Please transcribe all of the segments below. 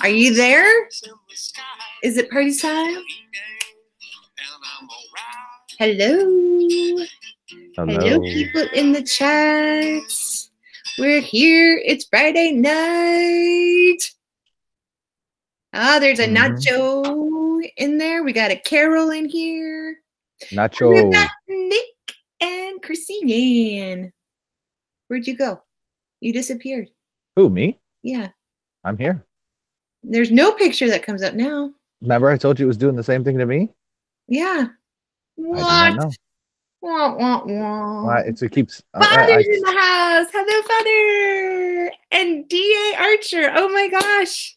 Are you there? Is it party time? Hello. Hello, people in the chats. We're here. It's Friday night. Ah, there's a Nacho in there. We got a Carol in here. Nacho. We've got Nick and Christine. Where'd you go? You disappeared. Who, me? Yeah. I'm here. There's no picture that comes up now. Remember I told you it was doing the same thing to me? Yeah. What? I did not know. Wah. It keeps... Father's in the house. Hello, Father. And D.A. Archer. Oh, my gosh.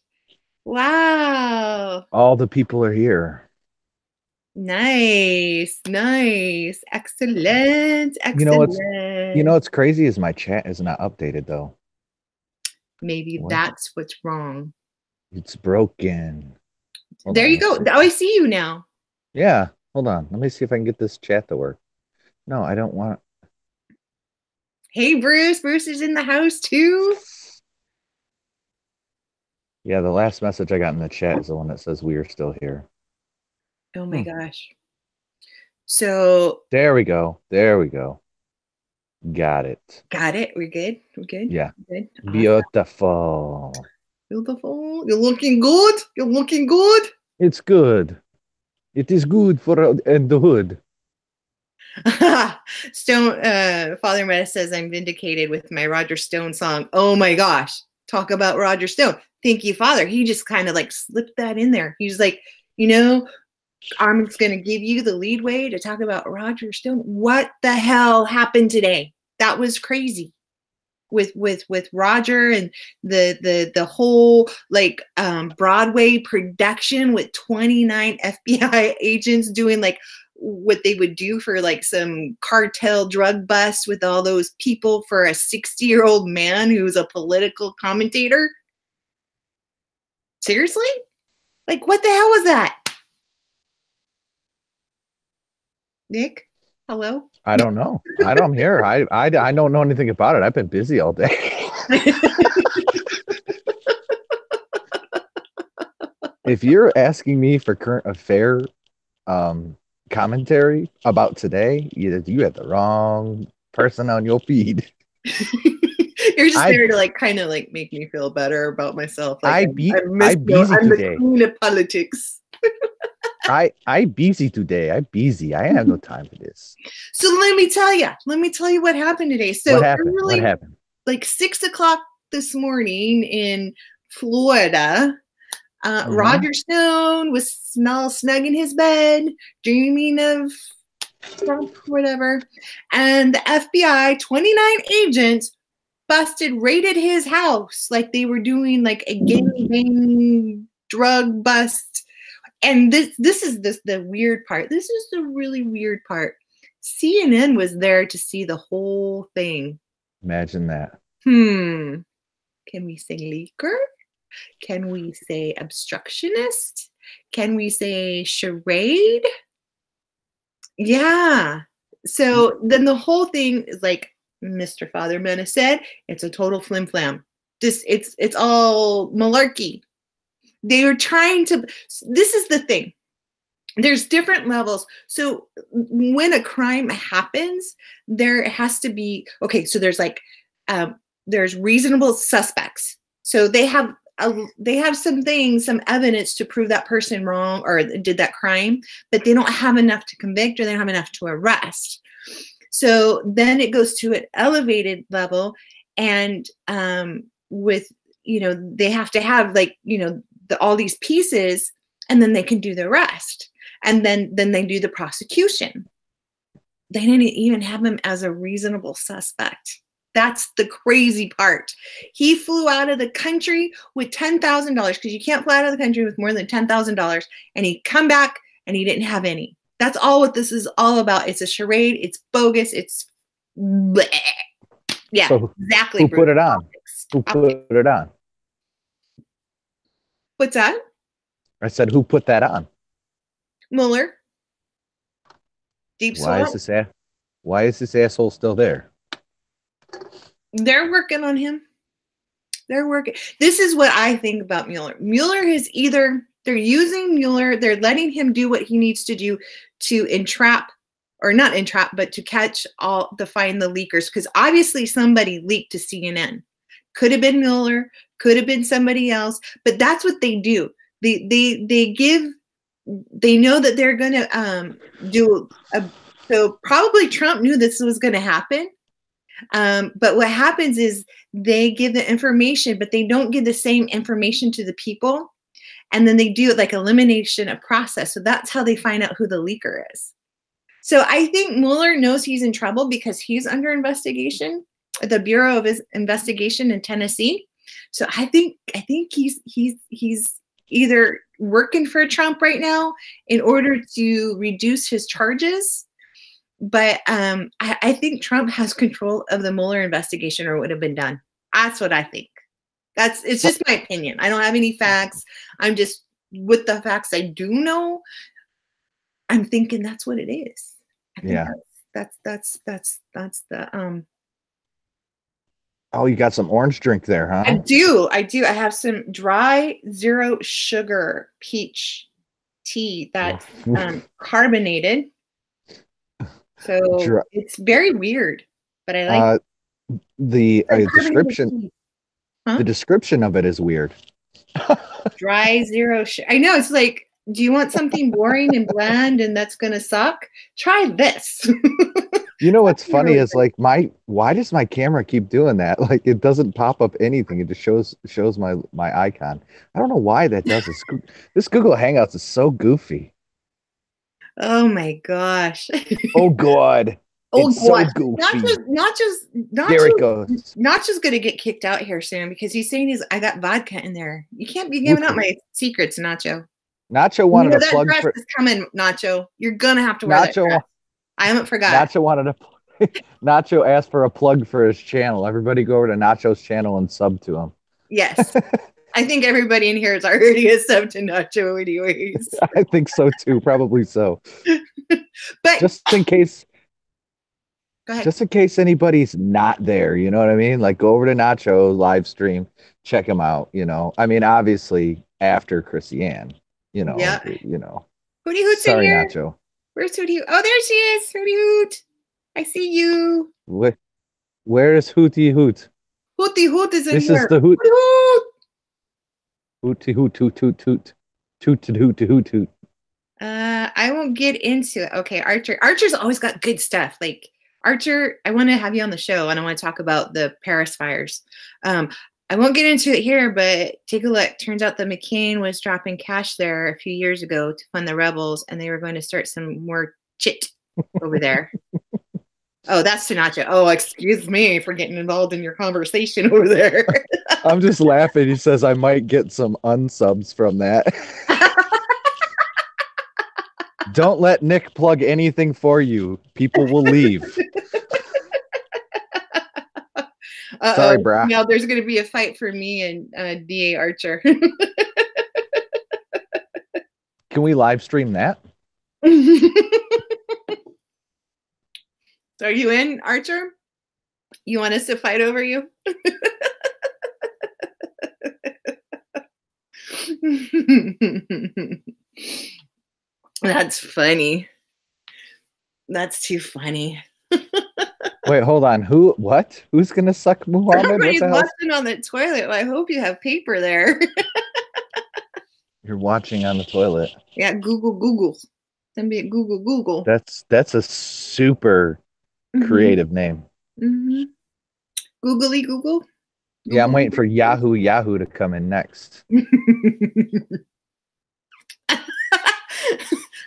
Wow. All the people are here. Nice. Excellent. You know what's crazy is my chat is not updated, though. Maybe that's what's wrong. It's broken. There you go. Oh, I see you now. Yeah. Hold on. Let me see if I can get this chat to work. No, I don't want... Hey, Bruce. Bruce is in the house, too. Yeah, the last message I got in the chat is the one that says we are still here. Oh, my gosh. So... There we go. Got it. We're good? Yeah. We're good. Beautiful. You're looking good. It's good. It is good for the hood. Stone, Father Meta says I'm vindicated with my Roger Stone song. Oh my gosh. Talk about Roger Stone. Thank you, Father. He just kind of like slipped that in there. He's like, I'm just going to give you the lead way to talk about Roger Stone. What the hell happened today? That was crazy. With Roger and the whole like Broadway production with 29 FBI agents doing like what they would do for like some cartel drug bust with all those people for a 60-year-old man who's a political commentator. Seriously? Like, what the hell was that? Nick? Hello? I don't know. I'm here. I don't know anything about it. I've been busy all day. If you're asking me for current affair commentary about today, you have the wrong person on your feed. You're just there to like kind of like make me feel better about myself. Like I'm busy today. The queen of politics. I'm busy today. I have no time for this. So let me tell you what happened today. So what happened? Like 6 o'clock this morning in Florida, Roger Stone was snug in his bed, dreaming of Trump, whatever. And the FBI, 29 agents, raided his house like they were doing like a gang drug bust. And this is the weird part. This is the really weird part. CNN was there to see the whole thing. Imagine that. Can we say leaker? Can we say obstructionist? Can we say charade? Yeah. So then the whole thing is like Mr. Father Mena said, it's a total flim flam. It's all malarkey. They are trying to, this is the thing. There's different levels. So when a crime happens, there has to be, okay, so there's like, there's reasonable suspects. So they have some evidence to prove that person wrong or did that crime, but they don't have enough to convict or they don't have enough to arrest. So then it goes to an elevated level and with, they have to have like, all these pieces and then they can do the rest. And then they do the prosecution. They didn't even have him as a reasonable suspect. That's the crazy part. He flew out of the country with $10,000 because you can't fly out of the country with more than $10,000. And he come back and he didn't have any. That's all what this is all about. It's a charade. It's bogus. It's bleh. Yeah, so exactly. Who put it on? Who put it on? What's that? I said, who put that on? Mueller. Deep Why is this asshole still there? They're working on him. They're working. This is what I think about Mueller. Mueller is either they're using Mueller, they're letting him do what he needs to do to entrap, or not entrap, but to find the leakers. Because obviously somebody leaked to CNN. Could have been Mueller, could have been somebody else, but that's what they do. They know that they're going to so probably Trump knew this was going to happen. But what happens is they give the information, but they don't give the same information to the people. And then they do it like elimination of process. So that's how they find out who the leaker is. So I think Mueller knows he's in trouble because he's under investigation at the Bureau of Investigation in Tennessee. So I think he's either working for Trump right now in order to reduce his charges. But I think Trump has control of the Mueller investigation, or it would have been done. That's what I think. It's just my opinion. I don't have any facts. I'm just, with the facts I do know, I'm thinking that's what it is. I think that's the Oh, you got some orange drink there, huh? I do. I have some dry zero sugar peach tea that's carbonated. So it's very weird, but I like the description. Huh? The description of it is weird. Dry zero sugar. I know, it's like, do you want something boring and bland and that's gonna suck? Try this. You know what's funny is like why does my camera keep doing that? Like it doesn't pop up anything. It just shows my icon. I don't know why that does this. This Google Hangouts is so goofy. Oh my gosh. Oh God. Oh it's God. So goofy. Nacho's gonna get kicked out here soon because he's saying I got vodka in there. You can't be giving out my secrets, Nacho. Nacho wanted a plug dress is coming, Nacho. You're gonna have to wear that dress. I haven't forgot. Nacho asked for a plug for his channel. Everybody go over to Nacho's channel and sub to him. Yes. I think everybody in here is already a sub to Nacho anyways. I think so too. Probably so. But just in case. Go ahead. Just in case anybody's not there, you know what I mean? Like go over to Nacho live stream, check him out, you know. I mean, obviously after Chrissy Ann, you know. Yeah. You know. Hootie Hoot's Sorry, in here. Nacho. Where's Hootie Hoot? Oh, there she is. Hootie Hoot. I see you. Where is Hootie Hoot? Hootie Hoot is in this here. This is the Hoot. Hootie Hoot. Hootie Hoot Hoot Hoot Hoot Hoot Hoot Hoot. I won't get into it. Okay, Archer. Archer's always got good stuff. Like Archer, I want to have you on the show and I want to talk about the Paris fires. I won't get into it here, but take a look. Turns out that McCain was dropping cash there a few years ago to fund the rebels, and they were going to start some more chit over there. Oh, that's Nacho. Oh, excuse me for getting involved in your conversation over there. I'm just laughing. He says I might get some unsubs from that. Don't let Nick plug anything for you. People will leave. Sorry, brah. Now there's going to be a fight for me and DA Archer. Can we live stream that? Are you in, Archer? You want us to fight over you? That's funny. That's too funny. Wait, hold on. What? Who's gonna suck Muhammad? Everybody's watching on the toilet. Well, I hope you have paper there. You're watching on the toilet. Yeah, Google. Send me a Google. That's a super creative name. Mm-hmm. Googly Google. Yeah, I'm waiting for Yahoo to come in next.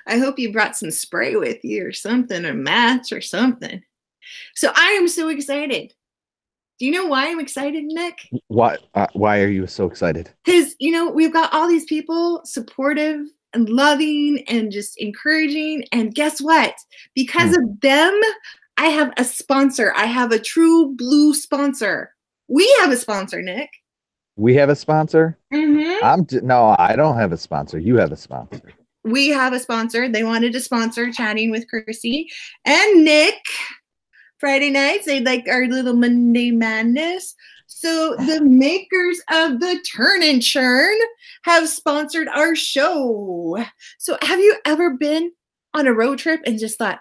I hope you brought some spray with you or something, or mats or something. So I am so excited. Do you know why I'm excited, Nick? Why are you so excited? Because, we've got all these people supportive and loving and just encouraging. And guess what? Because of them, I have a sponsor. I have a true blue sponsor. We have a sponsor, Nick. We have a sponsor? Mm-hmm. No, I don't have a sponsor. You have a sponsor. We have a sponsor. They wanted to sponsor Chatting with Chrissy and Nick. Friday nights, they like our little Monday Madness. So the makers of the Turn and Churn have sponsored our show. So have you ever been on a road trip and just thought,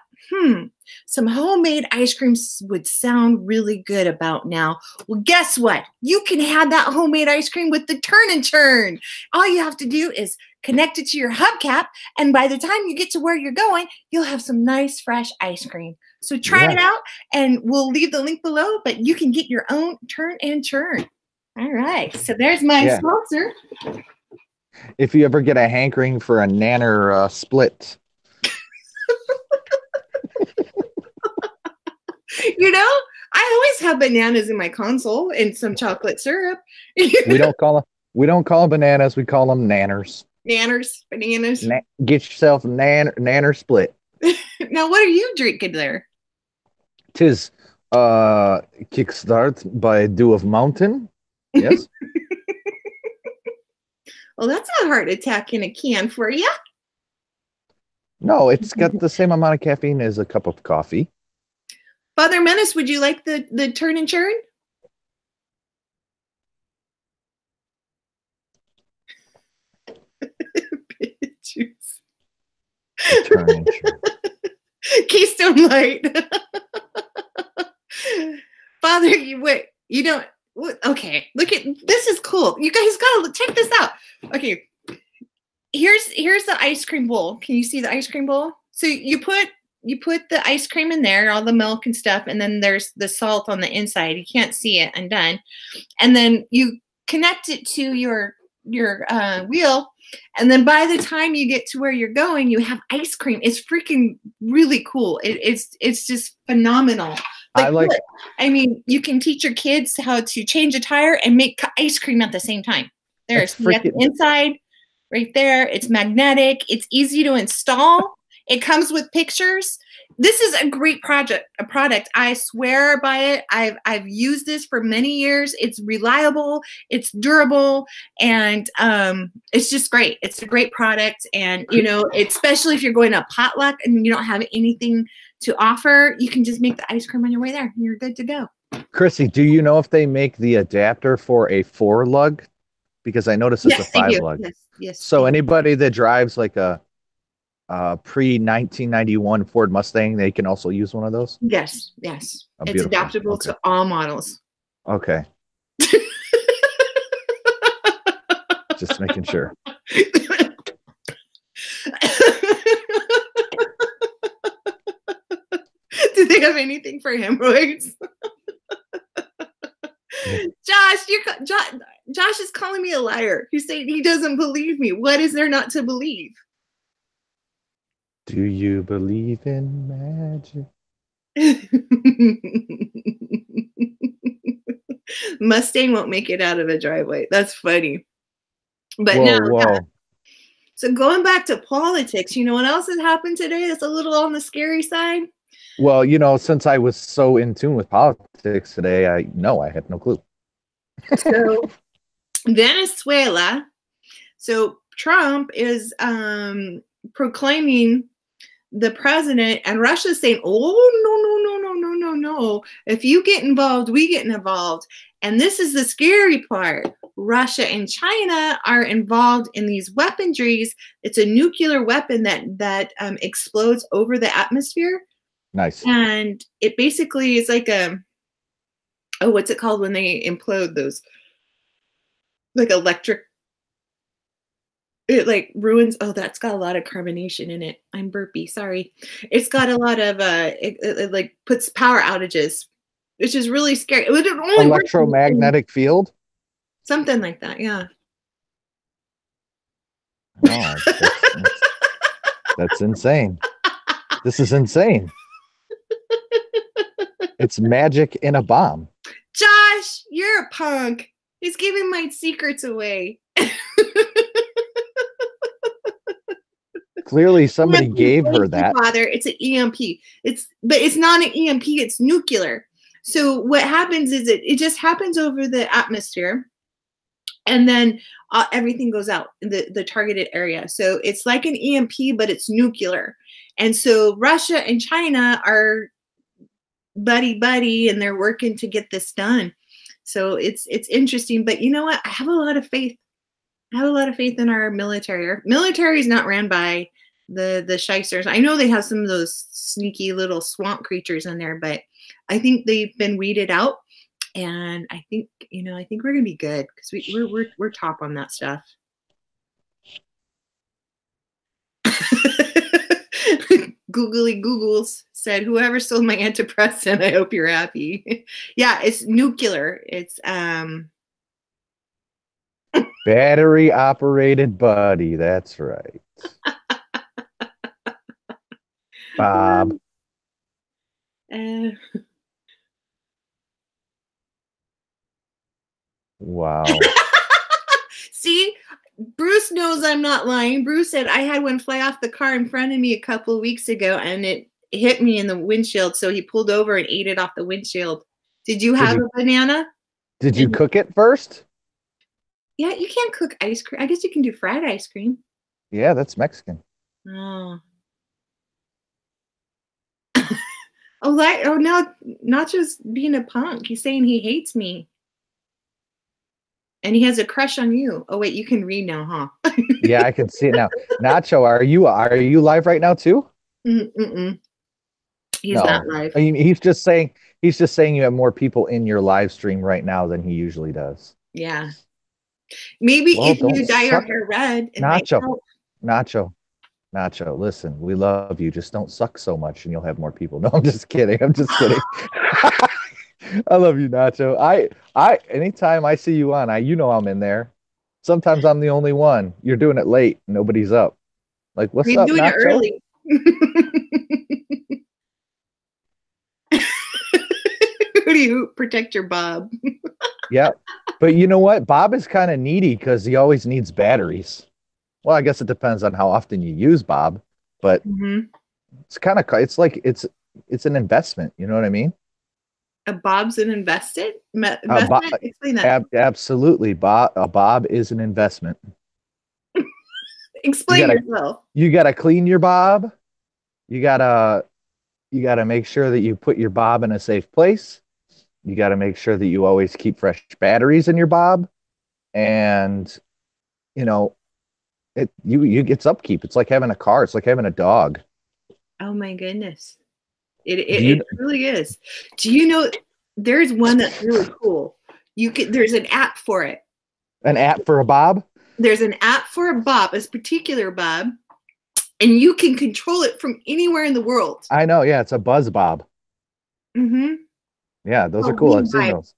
some homemade ice creams would sound really good about now? Well, guess what? You can have that homemade ice cream with the Turn and Churn. All you have to do is connect it to your hubcap, and by the time you get to where you're going, you'll have some nice fresh ice cream. So try it out, and we'll leave the link below, but you can get your own Turn and Churn. All right, so there's my sponsor. If you ever get a hankering for a nanner split. You know, I always have bananas in my console and some chocolate syrup. We don't call them bananas, we call them nanners. Bananas. Get yourself a nanner split. Now, what are you drinking there? Tis Kickstart by Dew of Mountain. Yes. Well, that's a heart attack in a can for you. No, it's got the same amount of caffeine as a cup of coffee. Father Menace, would you like the Turn and Churn? Juice. Turn and Churn. Keystone Light. Father, you don't. Okay, look at this. Is cool. You guys gotta check this out. Okay, here's the ice cream bowl. Can you see the ice cream bowl? So you put the ice cream in there, all the milk and stuff, and then there's the salt on the inside. You can't see it. I'm done. And then you connect it to your wheel, and then by the time you get to where you're going, you have ice cream. It's freaking really cool. It's just phenomenal. I mean, you can teach your kids how to change a tire and make ice cream at the same time. There's the inside right there. It's magnetic. It's easy to install. It comes with pictures. This is a great a product. I swear by it. I've used this for many years. It's reliable, it's durable, and it's just great. It's a great product. And you know, especially if you're going to potluck and you don't have anything to offer, you can just make the ice cream on your way there. And you're good to go. Chrissy, do you know if they make the adapter for a 4-lug? Because I noticed it's a 5-lug. Yes. So anybody that drives like a pre-1991 Ford Mustang, they can also use one of those? Yes. Oh, it's beautiful. adaptable to all models. Okay. Just making sure. Do they have anything for hemorrhoids? Josh is calling me a liar. He's saying he doesn't believe me. What is there not to believe? Do you believe in magic? Mustang won't make it out of a driveway. That's funny. But whoa. So going back to politics, you know what else has happened today that's a little on the scary side? Well, you know, since I was so in tune with politics today, I had no clue. So Venezuela. So Trump is proclaiming the president, and Russia's saying, oh, no. If you get involved, we get involved. And this is the scary part. Russia and China are involved in these weaponries. It's a nuclear weapon that explodes over the atmosphere. Nice. And it basically is like what's it called when they implode those? Like electric. It like ruins. Oh, that's got a lot of carbonation in it. I'm burpy. Sorry. It's got a lot of it like puts power outages, which is really scary. It would only electromagnetic field. Something like that. Yeah. Oh, that's insane. This is insane. It's magic in a bomb. Josh, you're a punk. He's giving my secrets away. Clearly somebody gave her that. Father, it's an EMP. But it's not an EMP, it's nuclear. So what happens is it just happens over the atmosphere, and then everything goes out in the targeted area. So it's like an EMP, but it's nuclear. And so Russia and China are buddy, and they're working to get this done. So it's interesting. But you know what? I have a lot of faith. I have a lot of faith in our military. Our military is not ran by the shysters. I know they have some of those sneaky little swamp creatures in there, but I think they've been weeded out. And I think, I think we're gonna be good because we're top on that stuff. Googly Googles said, "Whoever stole my antidepressant, I hope you're happy." Yeah, it's nuclear. It's battery operated buddy. That's right. Bob. Wow. See, Bruce knows I'm not lying. Bruce said I had one fly off the car in front of me a couple of weeks ago, and it hit me in the windshield. So he pulled over and ate it off the windshield. Did you have a banana? Did you cook it first? Yeah, you can't cook ice cream. I guess you can do fried ice cream. Yeah, that's Mexican. Oh. Oh, now Nacho's being a punk. He's saying he hates me. And he has a crush on you. Oh, wait, you can read now, huh? Yeah, I can see it now. Nacho, are you live right now too? Mm-mm. He's not live. I mean, he's just saying you have more people in your live stream right now than he usually does. Yeah. Maybe if you dye your hair red. Nacho, listen, we love you. Just don't suck so much and you'll have more people. No, I'm just kidding. I love you, Nacho. I anytime I see you on, I'm in there. Sometimes I'm the only one. You're doing it late. Nobody's up. Like, what's up, doing Nacho? It early. Who do you protect your Bob? Yeah. But you know what? Bob is kind of needy because he always needs batteries. Well, I guess it depends on how often you use Bob, but it's like it's an investment. You know what I mean? A Bob's an investment? Explain that. Absolutely. Bob is an investment. Explain yourself. You gotta clean your Bob. You gotta make sure that you put your Bob in a safe place. You gotta make sure that you always keep fresh batteries in your Bob. And it's upkeep. It's like having a car. It's like having a dog. Oh my goodness. It really is. Do you know there's one that's really cool? There's an app for it. An app for a Bob? There's an app for a Bob, a particular Bob, and you can control it from anywhere in the world. I know, yeah, it's a Buzz Bob. Mm-hmm. Yeah, those are cool. I've seen those.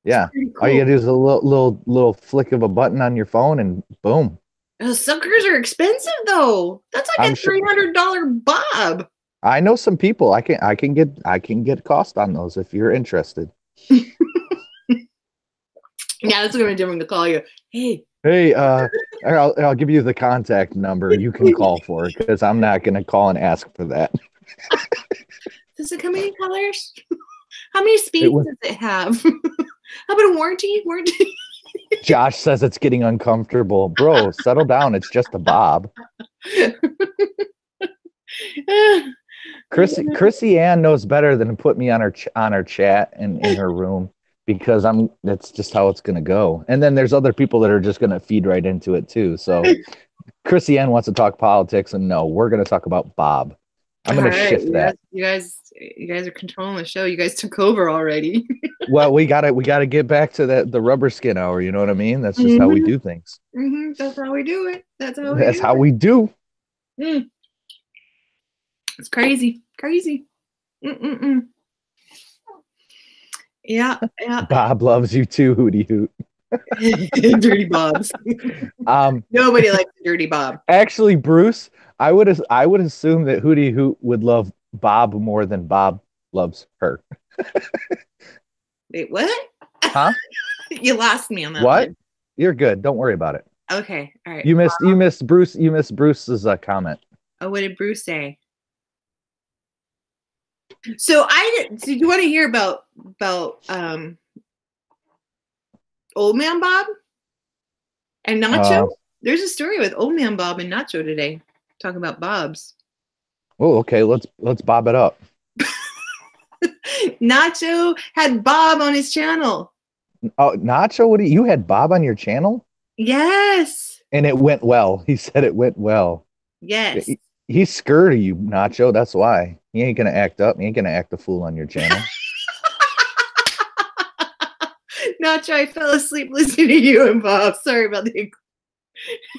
Yeah. Cool. All you gotta do is a little flick of a button on your phone and boom. Those suckers are expensive though. That's like $300 Bob. I know some people. I can get cost on those if you're interested. Yeah, that's what I'm doing to call you. Hey, I'll give you the contact number you can call for it because I'm not gonna call and ask for that. Does it come in colors? How many speeds does it have? How about a warranty? Josh says it's getting uncomfortable. Bro, settle down. It's just a Bob. Chrissy Ann knows better than to put me on her chat and in her room because that's just how it's gonna go. And then there's other people that are just gonna feed right into it too. So Chrissy Ann wants to talk politics, and no, we're gonna talk about Bob. I'm gonna shift that. You guys are controlling the show. You guys took over already. Well, we gotta get back to the rubber skin hour. You know what I mean? That's just how we do things. Mm-hmm. That's how we do it. That's how we do. Mm. It's crazy. Mm-mm-mm. Yeah. Bob loves you too, Hootie Hoot. Dirty Bobs. Nobody likes the Dirty Bob. Actually, Bruce, I would assume that Hootie Hoot would love Bob more than Bob loves her. Wait, what? Huh? You lost me on that. What? One. You're good. Don't worry about it. Okay. All right. You missed Bruce. You missed Bruce's comment. Oh, what did Bruce say? So do you want to hear about Old Man Bob and Nacho? There's a story with Old Man Bob and Nacho today, talking about Bobs. Oh, okay. Let's Bob it up. Nacho had Bob on his channel. Oh, Nacho, you had Bob on your channel? Yes. And it went well. He said it went well. Yes. He's scared of you, Nacho. That's why. He ain't gonna act up. He ain't gonna act a fool on your channel. Nacho, I fell asleep listening to you and Bob. Sorry about the.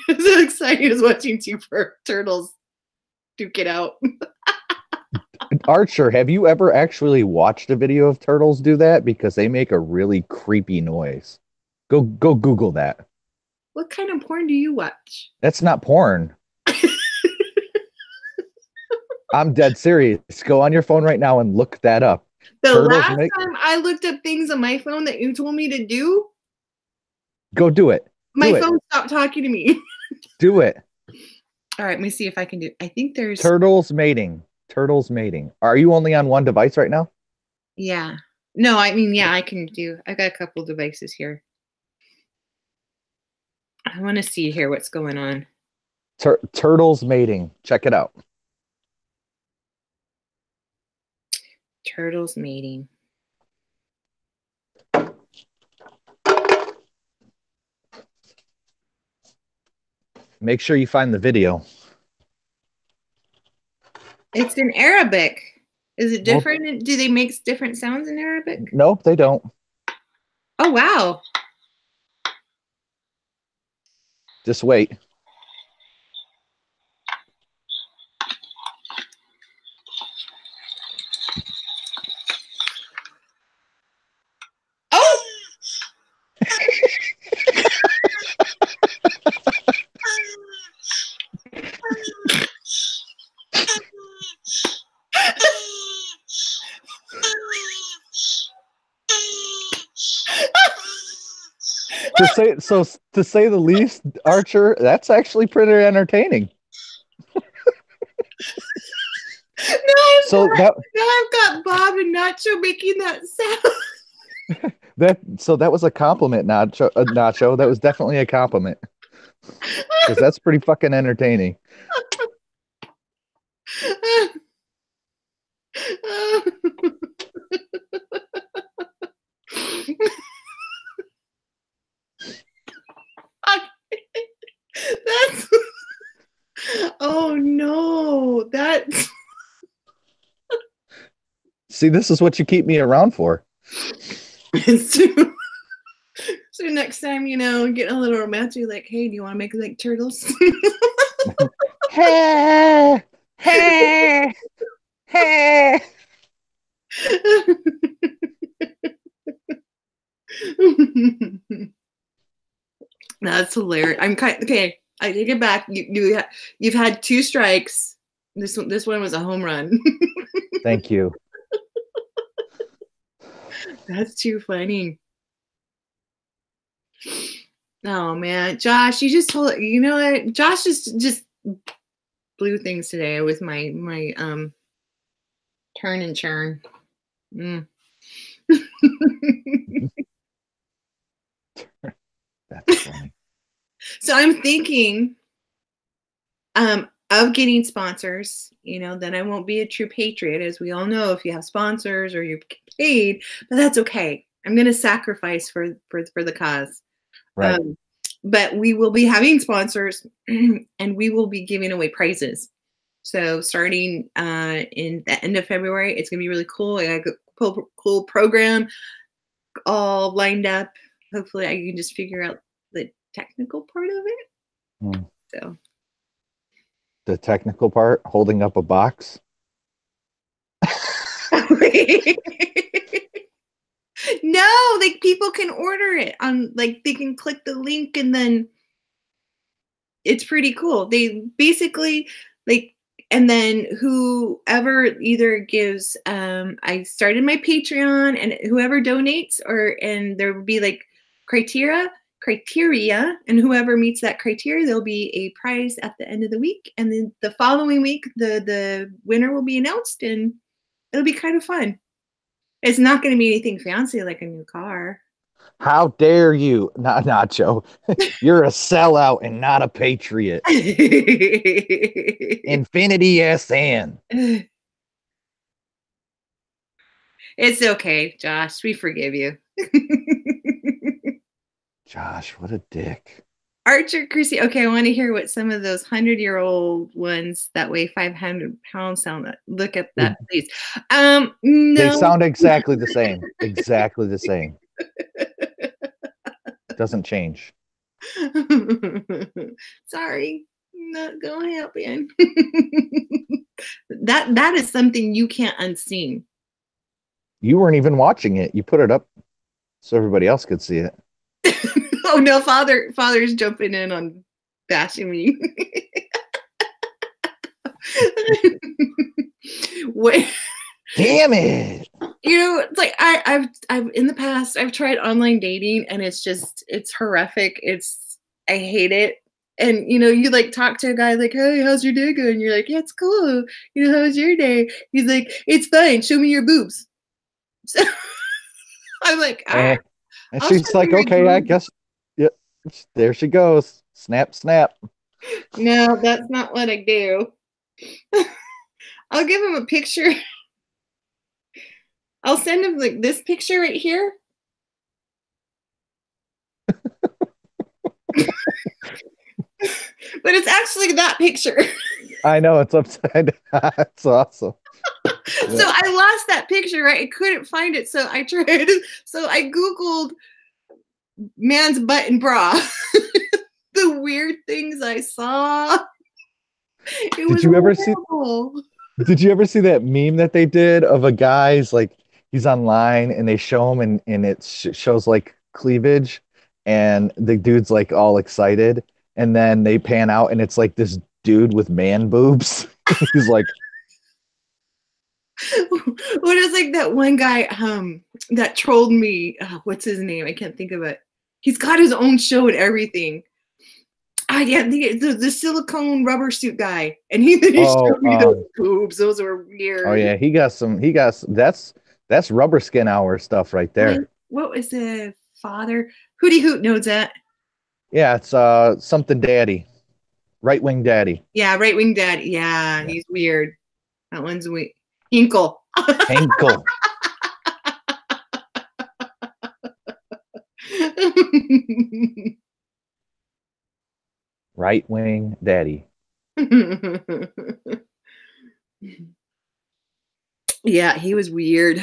I was so excited. I was watching two turtles duke it out. Archer, have you ever actually watched a video of turtles do that? Because they make a really creepy noise. Go Google that. What kind of porn do you watch? That's not porn. I'm dead serious. Go on your phone right now and look that up. The last time I looked up things on my phone that you told me to do, go do it. My phone stopped talking to me. Do it. All right, let me see if I can do it. I think there's turtles mating. Turtles mating. Are you only on one device right now? Yeah. No, I mean, yeah, I can do. I got a couple devices here. I want to see here what's going on. Turtles mating. Check it out. Turtles mating. Make sure you find the video. It's in Arabic. Is it different? Nope. Do they make different sounds in Arabic? Nope, they don't. Oh, wow. Just wait. Oh! To say the least, Archer, that's actually pretty entertaining. Now I've got Bob and Nacho making that sound. That was a compliment, Nacho. Nacho, that was definitely a compliment. Because that's pretty fucking entertaining. That's oh no, that's see, this is what you keep me around for. So next time, getting a little romantic, like, hey, do you want to make like turtles? Hey, hey, hey. That's hilarious. Okay. I take it back. You've had 2 strikes. This one was a home run. Thank you. That's too funny. Oh man, Josh, you just told what? Josh just blew things today with my turn and churn. That's funny. So I'm thinking of getting sponsors, then I won't be a true patriot. As we all know, if you have sponsors or you're paid, but that's okay. I'm going to sacrifice for the cause. Right. But we will be having sponsors and we will be giving away prizes. So starting in the end of February, it's going to be really cool. I got a cool program all lined up. Hopefully I can just figure out the technical part of it. So the technical part, holding up a box. No, like people can order it on, like they can click the link and then it's pretty cool. They basically and then whoever either gives, I started my Patreon and whoever donates and there will be like criteria, and whoever meets that criteria, there'll be a prize at the end of the week. And then the following week, the winner will be announced and it'll be kind of fun. It's not going to be anything fancy like a new car. How dare you, Nacho? You're a sellout and not a patriot. Infinity SN. It's okay, Josh. We forgive you. Josh, what a dick. Archer Chrissy. Okay, I want to hear what some of those 100-year-old ones that weigh 500 pounds sound like. Look at that, please. They No. sound exactly the same. Exactly the same. Doesn't change. Sorry, not gonna happen. That is something you can't unseen. You weren't even watching it. You put it up so everybody else could see it. Oh no, father's jumping in on bashing me. What? Damn it. You know, it's like I've in the past I've tried online dating and it's horrific. I hate it. And you know, you like talk to a guy like, "Hey, how's your day going?" You're like, "Yeah, it's cool. You know, how's your day?" He's like, "It's fine. Show me your boobs." So I'm like, all right. And I'll she's show like, you my okay, I boobs. guess. Yep. There she goes. Snap, snap. No, that's not what I do. I'll give him a picture. I'll send him like this picture right here. But it's actually that picture. I know it's upside down. It's awesome. So I lost that picture, right? I couldn't find it. So I tried. So I Googled man's butt and bra. The weird things I saw. It was horrible. Did you ever see that meme that they did of a guy's like he's online and they show him and it shows like cleavage and the dude's like all excited and then they pan out and it's like this dude with man boobs. He's like What is like that one guy that trolled me? What's his name? I can't think of it. He's got his own show and everything. Yeah, the silicone rubber suit guy, and he showed me those boobs. Those were weird. Oh yeah, that's rubber skin hour stuff right there. What was the father? Hootie Hoot knows that. Yeah, it's something daddy. Right wing daddy. Yeah, right wing daddy. Yeah, he's weird. That one's weird. Hinkle. Hinkle. Right wing daddy. Yeah, he was weird.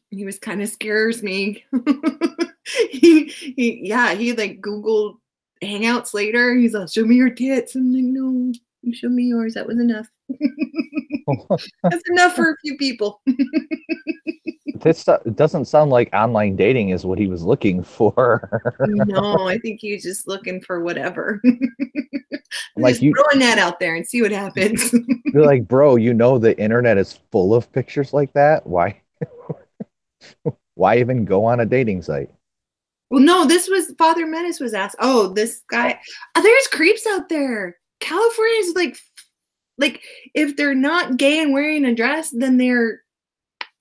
He was kind of scares me. He like Googled Hangouts later. He's like, "Show me your tits." I'm like, "No, you show me yours. That was enough." That's enough for a few people. It doesn't sound like online dating is what he was looking for. No, I think he's just looking for whatever. Like just throwing that out there and see what happens. You're like, bro, you know the internet is full of pictures like that. Why? Why even go on a dating site? Well, no, this was Father Menace was asked. Oh, this guy. There's creeps out there. California is like if they're not gay and wearing a dress, then they're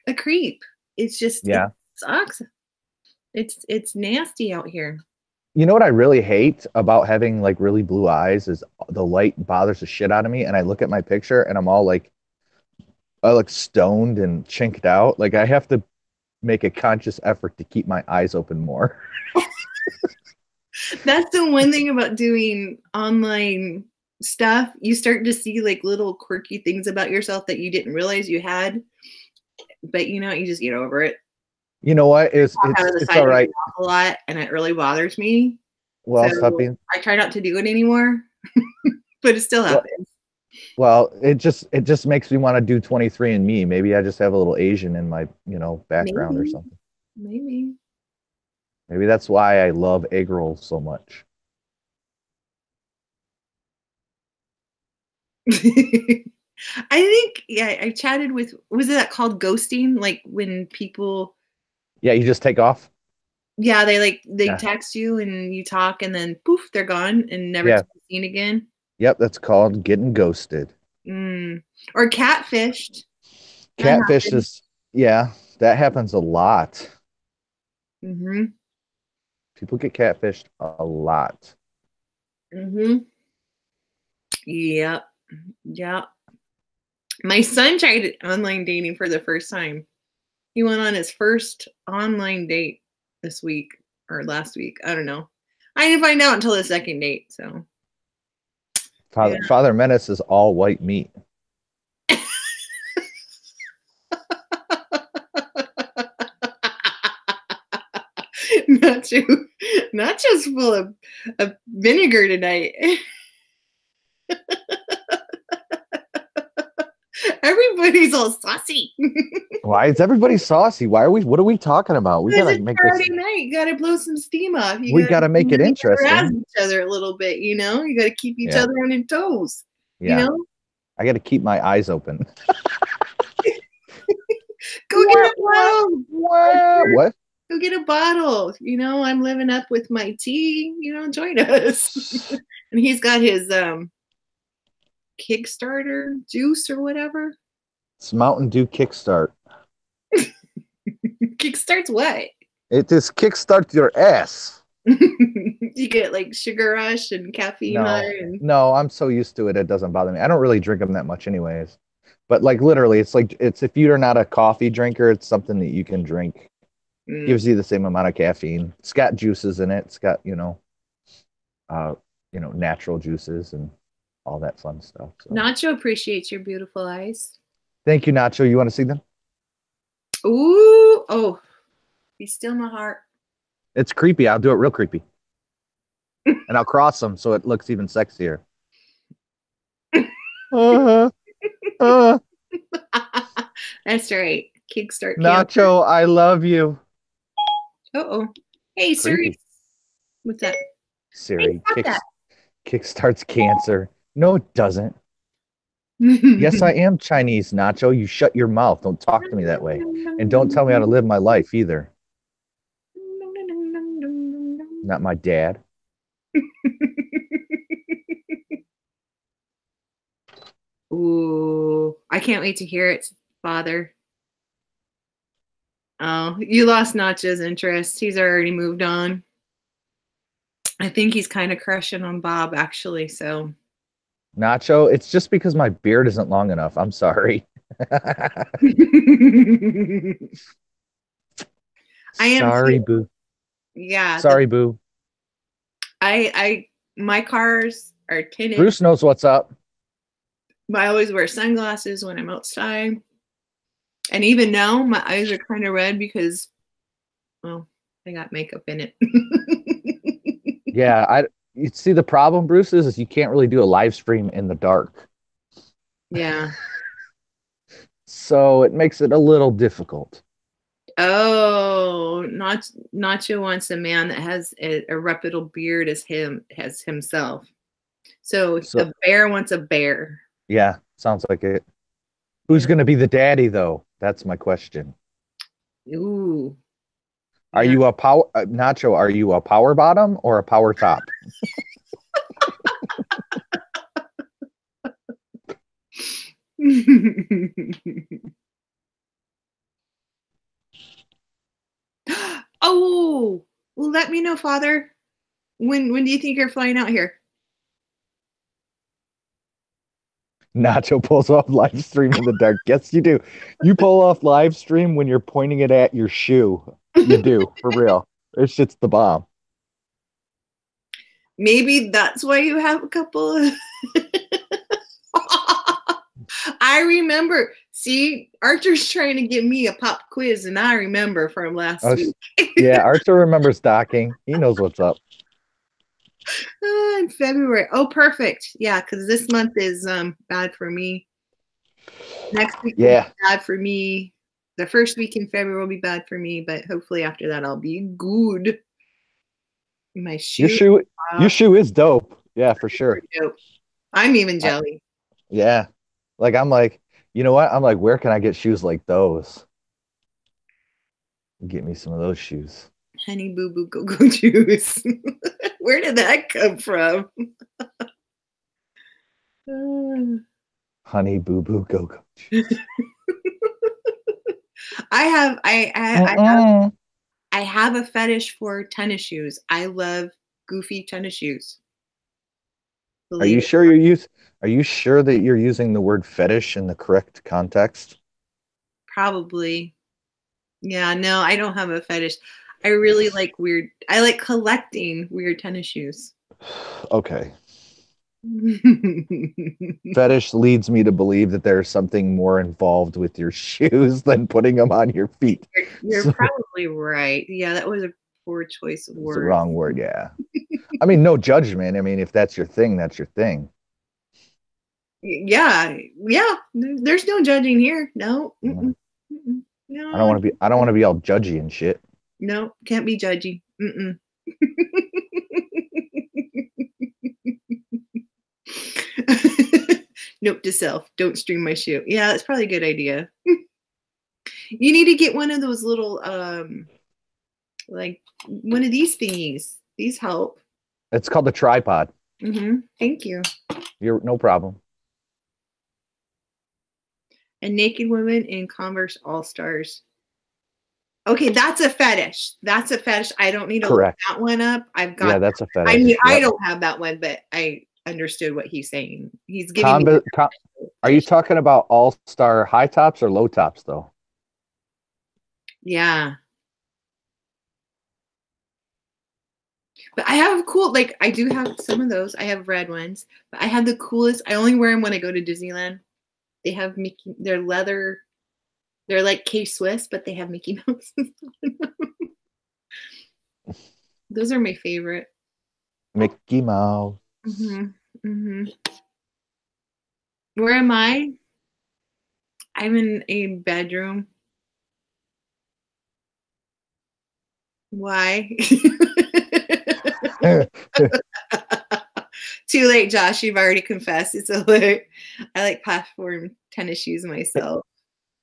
a creep. It's just yeah, it sucks. It's nasty out here. You know what I really hate about having like really blue eyes is the light bothers the shit out of me, and I look at my picture and I'm all like, I look stoned and chinked out. Like I have to make a conscious effort to keep my eyes open more. That's the one thing about doing online stuff. You start to see like little quirky things about yourself that you didn't realize you had. But you know, you just get over it. You know what? It's all right. A lot, and it really bothers me. Well, so I try not to do it anymore, but it still happens. Well, it just makes me want to do 23andMe. Maybe I just have a little Asian in my, background or something. Maybe that's why I love egg rolls so much. I think, yeah, I chatted with, was it that called ghosting? Like when people. Yeah, you just take off. Yeah, they text you and you talk and then poof, they're gone and never seen again. Yep, that's called getting ghosted. Or catfished. Catfish is, that happens a lot. Mm-hmm. People get catfished a lot. Mm-hmm. Yep. Yeah. My son tried online dating for the first time. He went on his first online date this week or last week. I don't know. I didn't find out until the second date. So yeah. Father Menace is all white meat. Nacho, Nacho's full of vinegar tonight. Everybody's all saucy. Why is everybody saucy? What are we talking about? We gotta It's make Friday this. night. You gotta blow some steam off. We gotta make it interesting. Harass each other a little bit, you know. You gotta keep each other on your toes. Yeah. You know. I gotta keep my eyes open. Go get a bottle. What? Go get a bottle. You know, I'm living up with my tea. You know, join us. And he's got his Kickstarter juice or whatever. It's Mountain Dew Kickstart. Kickstarts what? It just kickstarts your ass. You get like sugar rush and caffeine high. And... No, I'm so used to it. It doesn't bother me. I don't really drink them that much anyways. But like literally, it's if you're not a coffee drinker, it's something that you can drink. Gives you the same amount of caffeine. It's got juices in it. It's got, natural juices and all that fun stuff. So. Nacho appreciates your beautiful eyes. Thank you, Nacho. You want to see them? Ooh, oh, be still my heart. It's creepy. I'll do it real creepy. And I'll cross them so it looks even sexier. That's right. Kickstart. Nacho, I love you. Uh-oh. Hey, Siri. What's that? Siri, kickstarts cancer. No, it doesn't. Yes, I am Chinese, Nacho. You shut your mouth. Don't talk to me that way. And don't tell me how to live my life either. Not my dad. Ooh, I can't wait to hear it, Father. Oh, you lost Nacho's interest. He's already moved on. I think he's kind of crushing on Bob, actually. So, Nacho, it's just because my beard isn't long enough. I'm sorry. I am sorry, boo. Yeah. Sorry, boo. My cars are tinted. Bruce knows what's up. I always wear sunglasses when I'm outside. And even now, my eyes are kind of red because, well, I got makeup in it. Yeah, you see the problem, Bruce, is you can't really do a live stream in the dark. Yeah. So it makes it a little difficult. Oh, Nacho wants a man that has a reputable beard as himself. So a bear wants a bear. Yeah, sounds like it. Who's going to be the daddy, though? That's my question. Ooh. Are you a Nacho? Are you a power bottom or a power top? Oh, well, let me know, Father. When do you think you're flying out here? Nacho pulls off live stream in the dark. Yes, you do. You pull off live stream when you're pointing it at your shoe. You do, for real. It's just the bomb. Maybe that's why you have a couple of... I remember. See, Archer's trying to give me a pop quiz, and I remember from last week. Yeah, Archer remembers docking. He knows what's up. In February. Oh, perfect. Yeah, because this month is bad for me. Next week will be bad for me. The first week in February will be bad for me, but hopefully after that I'll be good. My shoe. Your shoe is dope. Yeah, for sure. Dope. I'm even jelly. Yeah. Like, I'm like, you know what? I'm like, where can I get shoes like those? Get me some of those shoes. Honey Boo Boo Go Go Juice. Where did that come from? Honey Boo Boo Go Go Juice. I have a fetish for tennis shoes. I love goofy tennis shoes. Are you sure that you're using the word fetish in the correct context? Probably. Yeah, no, I don't have a fetish. I really like weird. I like collecting weird tennis shoes. Okay. Fetish leads me to believe that there's something more involved with your shoes than putting them on your feet. You're So probably right. Yeah, that was a poor choice of it's the words. wrong word. Yeah. I mean, no judgment. I mean, if that's your thing, that's your thing. Yeah, yeah. There's no judging here. No, Mm. I don't no, want to be. I don't want to be all judgy and shit. no. Can't be judgy. Note to self: don't stream my shoe. Yeah, that's probably a good idea. You need to get one of those little, like one of these thingies. These help. It's called the tripod. Thank you. You're no problem. A naked woman in Converse All Stars. Okay, that's a fetish. That's a fetish. I don't need to look that one up. I've got. Yeah, that's a fetish. I mean, I don't have that one, but I understood what he's saying. He's giving me. Are you talking about all-star high tops or low tops though? Yeah. But I have cool, like I do have some of those. I have red ones, but I have the coolest. I only wear them when I go to Disneyland. They have Mickey. They're leather. They're like K-Swiss, but they have Mickey Mouse. Those are my favorite. Mickey Mouse. Where am I? I'm in a bedroom. Why? Too late, Josh. You've already confessed. It's alert. I like platform tennis shoes myself.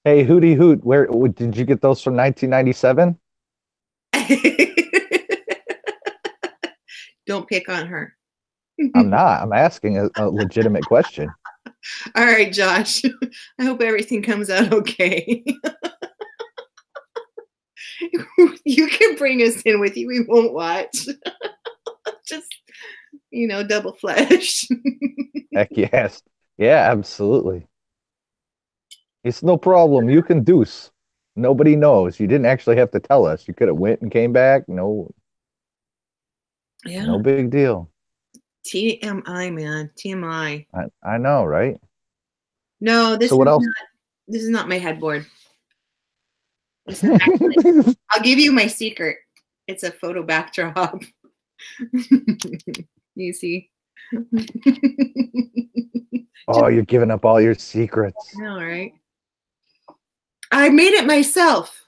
Hey, Hootie Hoot, where did you get those from 1997? Don't pick on her. I'm not. I'm asking a legitimate question. All right, Josh. I hope everything comes out okay. You can bring us in with you. We won't watch. Just, double flesh. Heck yes. Yeah, absolutely. It's no problem. You can deuce. Nobody knows. You didn't actually have to tell us. You could have went and came back. No. Yeah. No big deal. TMI, man. TMI. I know, right? No, this is not my headboard. I'll give you my secret. It's a photo backdrop. You see? Oh, you're giving up all your secrets. I know, right? I made it myself.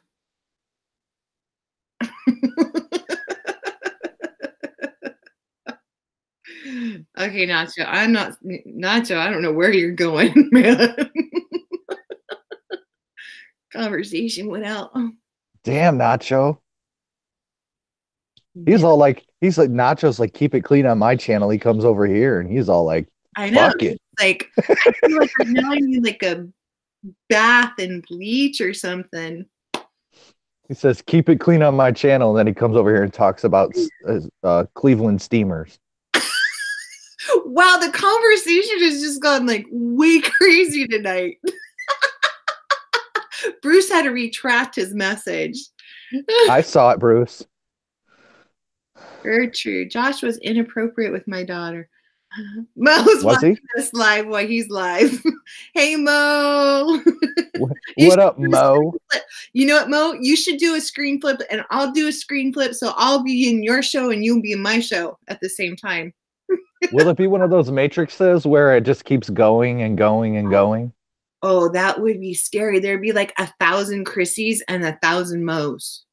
Okay, Nacho. Nacho. I don't know where you're going, man. Conversation went out. Damn, Nacho. He's like Nacho's like, keep it clean on my channel. He comes over here and he's all like, I know. Fuck it. Like, I feel like now I need like a bath and bleach or something. He says, keep it clean on my channel. And then he comes over here and talks about Cleveland Steamers. Wow, the conversation has just gone like way crazy tonight. Bruce had to retract his message. I saw it, Bruce. Very true. Josh was inappropriate with my daughter. Mo's watching this live while he's live. Hey, Mo. What up, Mo? You know what, Mo? You should do a screen flip and I'll do a screen flip. So I'll be in your show and you'll be in my show at the same time. Will it be one of those matrices where it just keeps going and going and going? Oh, that would be scary. There'd be like 1,000 Chrissies and 1,000 Mo's.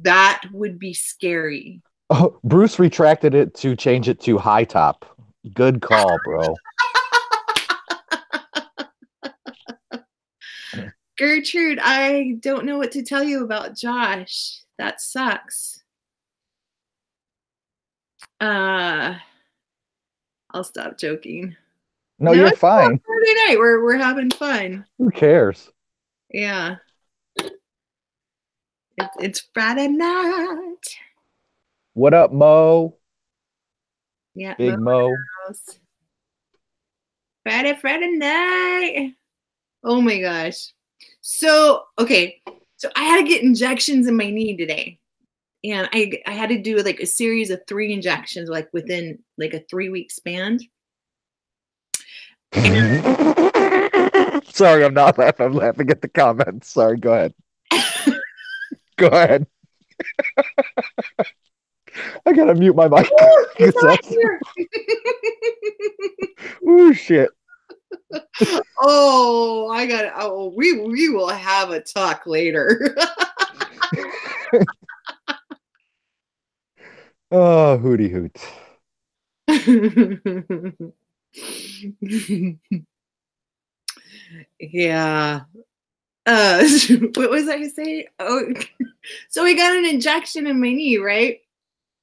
That would be scary. Oh, Bruce retracted it to change it to high top. Good call, bro. Gertrude, I don't know what to tell you about Josh. That sucks. I'll stop joking. No, you're fine. Friday night. We're having fun. Who cares? Yeah. It's Friday night. What up, Mo? Yeah, Big Mo. Friday night. Oh my gosh. So, okay. So I had to get injections in my knee today. and I had to do like a series of 3 injections like within like a 3-week span. Sorry, I'm not laughing. I'm laughing at the comments. Sorry, go ahead. Go ahead. I gotta mute my mic. Oh shit. Oh, we will have a talk later. Oh, hooty hoot. Yeah. What was I saying? Oh, so I got an injection in my knee, right?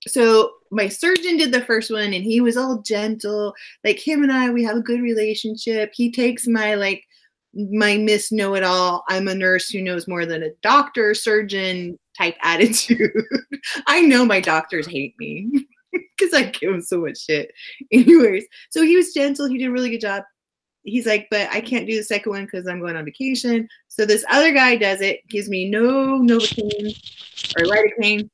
So my surgeon did the first one and he was all gentle. Like him and I, we have a good relationship. He takes my Miss Know-It-All. I'm a nurse who knows more than a doctor, surgeon type attitude. I know my doctors hate me because I give them so much shit. Anyways, so he was gentle. He did a really good job. He's like, but I can't do the second one because I'm going on vacation. So this other guy does it, gives me no Novocaine or lidocaine.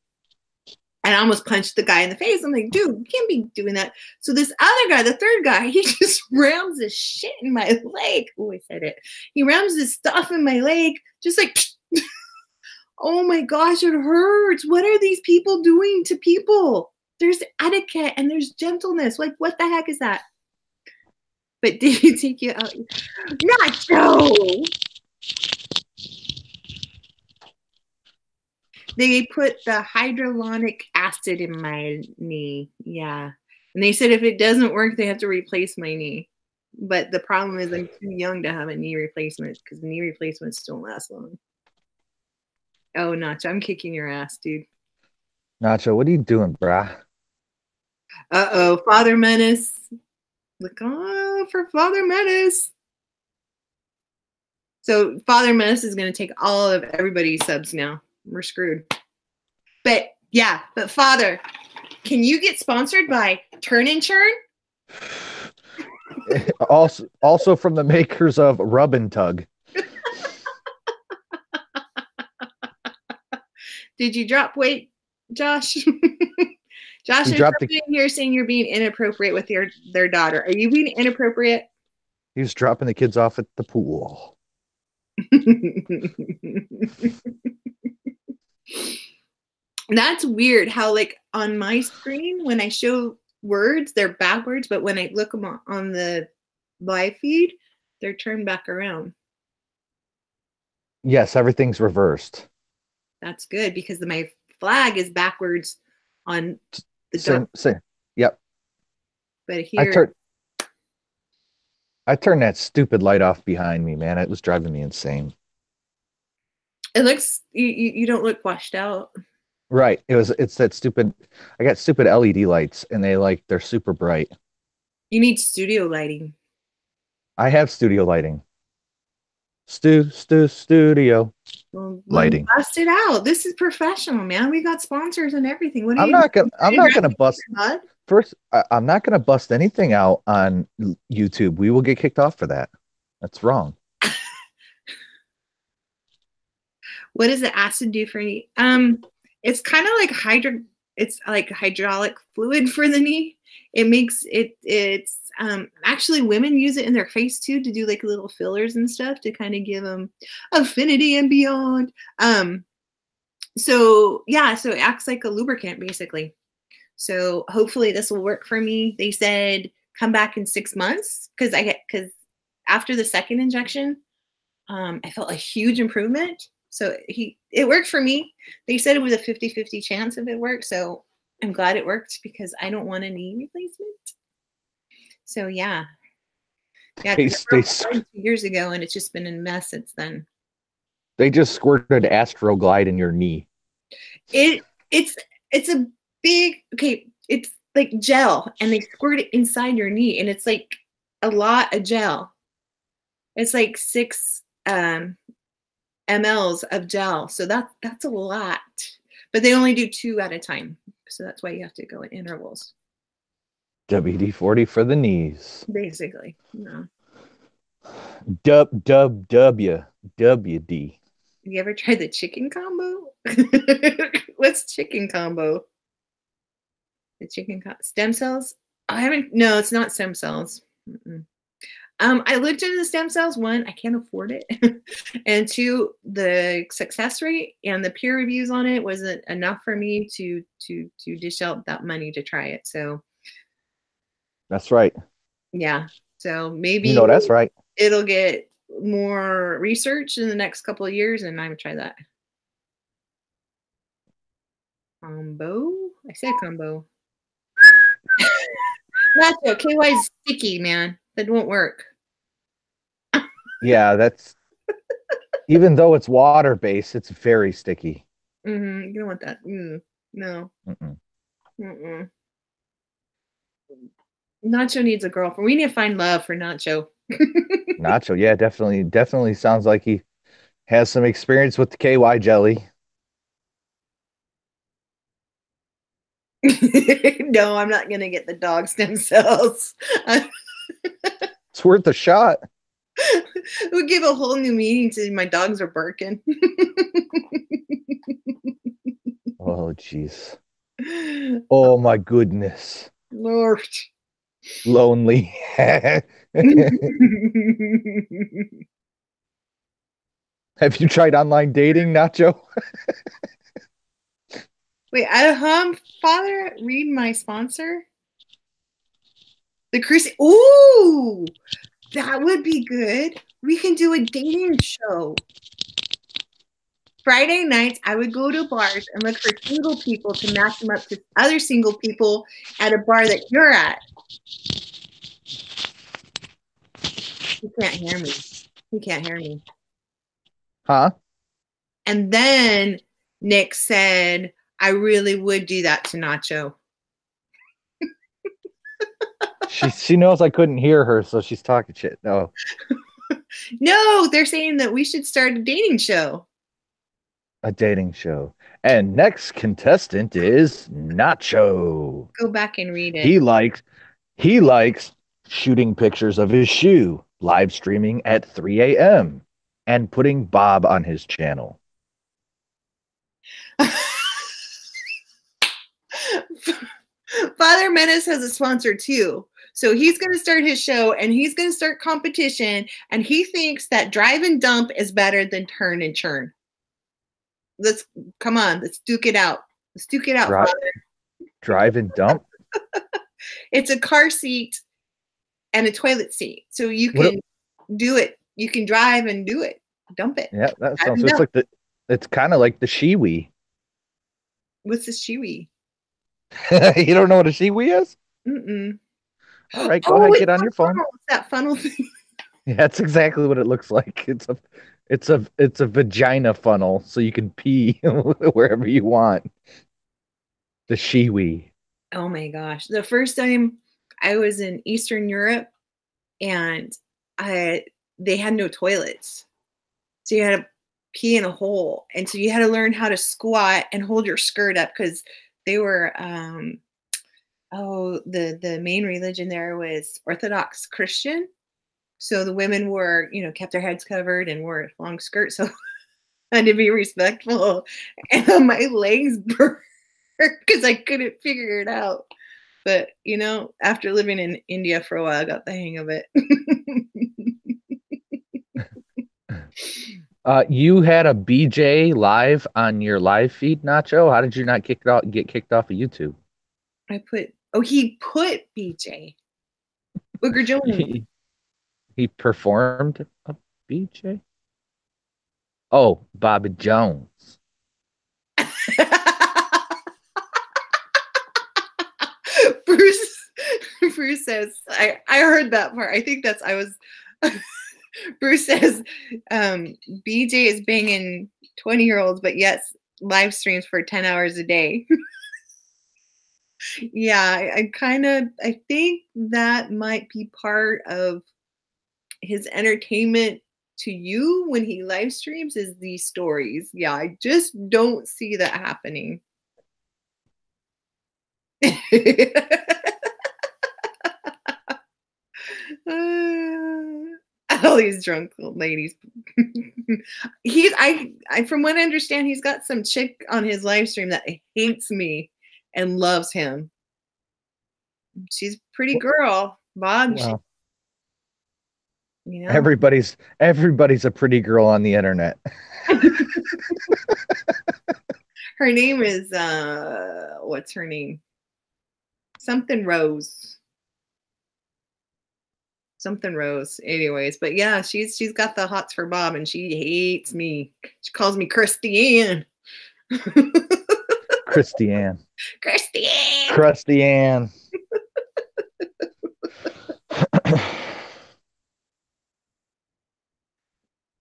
And I almost punched the guy in the face. I'm like, dude, you can't be doing that. So this other guy, the third guy, he just rams this shit in my leg. Oh, I said it. He rams this stuff in my leg, just like, oh my gosh, it hurts. What are these people doing to people? There's etiquette and there's gentleness. Like, what the heck is that? But did he take you out? Nacho! They put the hyaluronic acid in my knee. Yeah. And they said if it doesn't work, they have to replace my knee. But the problem is I'm too young to have a knee replacement because knee replacements don't last long. Oh, Nacho, I'm kicking your ass, dude. Nacho, what are you doing, brah? Uh-oh, Father Menace. Look on for Father Menace. So Father Menace is going to take all of everybody's subs now. We're screwed. But yeah, but Father, can you get sponsored by Turn and Churn? Also from the makers of Rub and Tug. Did you drop weight, Josh? Josh, there's somebody in here saying you're being inappropriate with their daughter. Are you being inappropriate? He was dropping the kids off at the pool. That's weird how like on my screen when I show words they're backwards, but when I look them on the live feed they're turned back around. Yes, everything's reversed. That's good because my flag is backwards on the same. Yep. But here I turned that stupid light off behind me, man. It was driving me insane. It looks you don't look washed out. Right. It's that stupid. I got stupid LED lights and they're super bright. You need studio lighting. I have studio lighting. Studio lighting. Bust it out. This is professional, man. We got sponsors and everything. What are I'm not gonna bust. First, I'm not gonna bust anything out on YouTube. We will get kicked off for that. That's wrong. What does the acid do for you? It's kind of like it's like hydraulic fluid for the knee. It makes it's actually women use it in their face too to do like little fillers and stuff to kind of give them affinity and beyond. So yeah, so it acts like a lubricant basically. So hopefully this will work for me. They said come back in 6 months because after the second injection, I felt a huge improvement. So it worked for me. They said it was a 50-50 chance if it worked. So I'm glad it worked because I don't want a knee replacement. So yeah. Yeah, it broke 2 years ago and it's just been a mess since then. They just squirted Astroglide in your knee. It's a big, okay, it's like gel and they squirt it inside your knee and it's like a lot of gel. It's like 6 mLs of gel. So that's a lot. But they only do 2 at a time. So that's why you have to go in intervals. WD-40 for the knees. Basically. No. WD. You ever tried the chicken combo? What's chicken combo? The stem cells? I haven't. No, it's not stem cells. Mm-mm. I looked into the stem cells. One, I can't afford it, and two, the success rate and the peer reviews on it wasn't enough for me to dish out that money to try it. So That's right. yeah, so You maybe know that's right. it'll get more research in the next couple of years, and I would try that. Combo? I said combo. Nacho, KY's sticky, man. That won't work. Yeah, that's even though it's water based, it's very sticky. You don't want that. No. Mm-mm. Mm-mm. Nacho needs a girlfriend. We need to find love for Nacho. Nacho, yeah, definitely sounds like he has some experience with the KY jelly. No, I'm not gonna get the dog stem cells. It's worth a shot. We'll give a whole new meaning to my dogs are barking. Oh, jeez. Oh my goodness. Lord. Lonely. Have you tried online dating, Nacho? Wait, Father, read my sponsor. The cruise. Ooh, that would be good. We can do a dating show. Friday nights, I would go to bars and look for single people to match them up to other single people at a bar that you're at. He can't hear me. He can't hear me. Huh? And then Nick said, I really would do that to Nacho. She knows I couldn't hear her, so she's talking shit. No. No, they're saying that we should start a dating show. A dating show. And next contestant is Nacho. Go back and read it. He likes shooting pictures of his shoe, live streaming at 3 a.m. and putting Bob on his channel. Father Menace has a sponsor too. So he's going to start his show and he's going to start competition. And he thinks that drive and dump is better than turn and churn. Come on, let's duke it out. Let's duke it out. Drive and dump? It's a car seat and a toilet seat. So you can do it. You can drive and do it. Dump it. Yeah, that sounds it's like it's kind of like the Shiwi. What's the Shiwi? You don't know what a Shiwi is? Mm-mm. All right, go ahead, get on your phone. It's that funnel thing. Yeah, that's exactly what it looks like. It's a vagina funnel, so you can pee wherever you want. The Shiwi. Oh my gosh. The first time I was in Eastern Europe and they had no toilets. So you had to pee in a hole. And so you had to learn how to squat and hold your skirt up because they were the main religion there was Orthodox Christian. So the women were, kept their heads covered and wore long skirts. So I had to be respectful. And my legs burned because I couldn't figure it out. But, after living in India for a while, I got the hang of it. You had a BJ live on your live feed, Nacho. How did you not get kicked off of YouTube? He put BJ. Booker Jones. He performed a BJ? Oh, Bobby Jones. Bruce says, I heard that part. I think Bruce says, BJ is banging 20-year-olds, but yes, live streams for 10 hours a day. Yeah, I think that might be part of his entertainment to you when he live streams is these stories. Yeah, I just don't see that happening. all these drunk old ladies. I from what I understand, he's got some chick on his live stream that hates me and loves him. She's a pretty girl, Bob. Well, You know, everybody's a pretty girl on the internet. her name is what's her name? Something Rose. Something Rose. Anyways, but yeah, she's got the hots for Bob, and she hates me. She calls me Christiane. Christiane. Christiane. Christiane.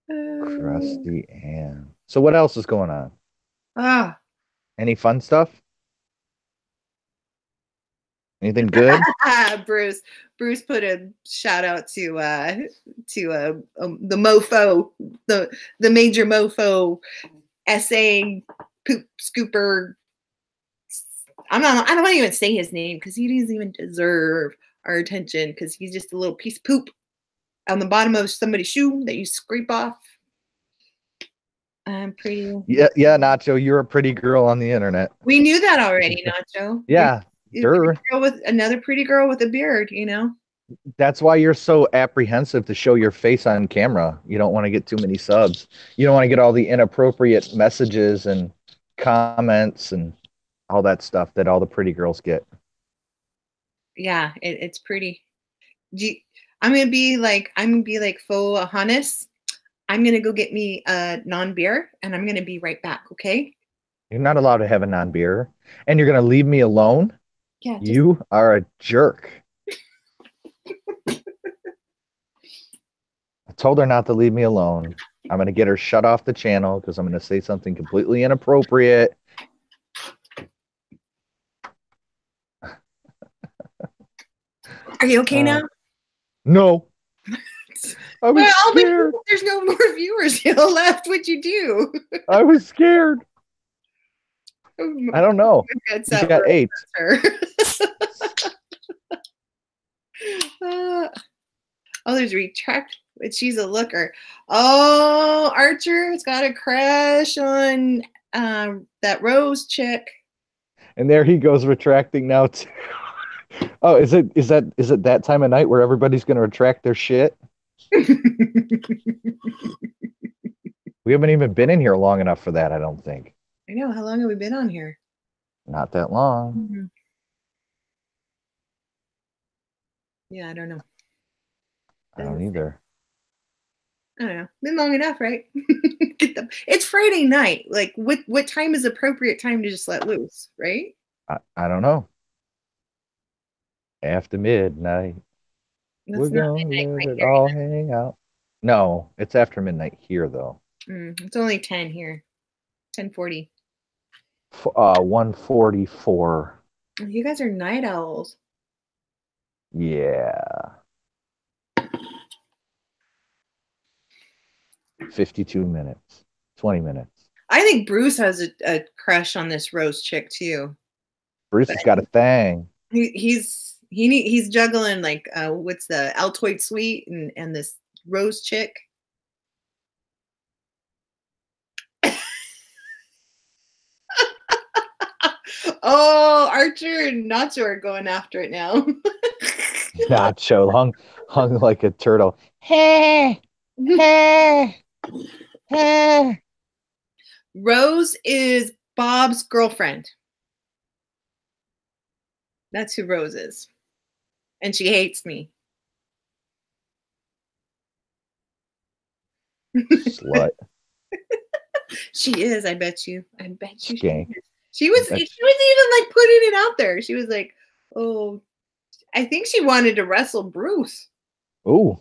Krusty Ann. So what else is going on? Ah. Any fun stuff? Anything good? Bruce put a shout out to the mofo, the major mofo essay poop scooper. I don't even say his name because he doesn't even deserve our attention because he's just a little piece of poop on the bottom of somebody's shoe that you scrape off. I'm pretty. Yeah, Nacho, you're a pretty girl on the internet. We knew that already, Nacho. Yeah, sure. Another pretty girl with a beard, you know. That's why you're so apprehensive to show your face on camera. You don't want to get too many subs. You don't want to get all the inappropriate messages and comments and all that stuff that all the pretty girls get. Yeah, it's pretty. I'm gonna be like faux Hannes. I'm gonna go get me a non-beer, and I'm gonna be right back. Okay? You're not allowed to have a non-beer, and you're gonna leave me alone. Yeah. You are a jerk. I told her not to leave me alone. I'm gonna get her shut off the channel because I'm gonna say something completely inappropriate. Are you okay now? No. I was scared. There's no more viewers left. What'd you do? I was scared. I don't know. You got 8. There's retract. But she's a looker. Oh, Archer's got a crush on that Rose chick. And there he goes retracting now too. Oh, is it that time of night where everybody's going to retract their shit? We haven't even been in here long enough for that, I don't think. I know. How long have we been on here? Not that long. Mm-hmm. Yeah, I don't know. I don't either. I don't know. Been long enough, right? It's Friday night. Like, what time is appropriate time to just let loose, right? I don't know. After midnight. We're going to all hang out. No, it's after midnight here, though. It's only 10 here. 10:40. 1:44. You guys are night owls. Yeah. 52 minutes. 20 minutes. I think Bruce has a crush on this Rose chick, too. Bruce has got a thing. He's juggling like what's the Altoid Sweet and this Rose chick. Oh, Archer and Nacho are going after it now. Nacho hung like a turtle. Hey, hey, hey. Rose is Bob's girlfriend. That's who Rose is. And she hates me. Slut. She is, I bet you. I bet you. Skank. She was even like putting it out there. She was like, oh, I think she wanted to wrestle Bruce. Ooh.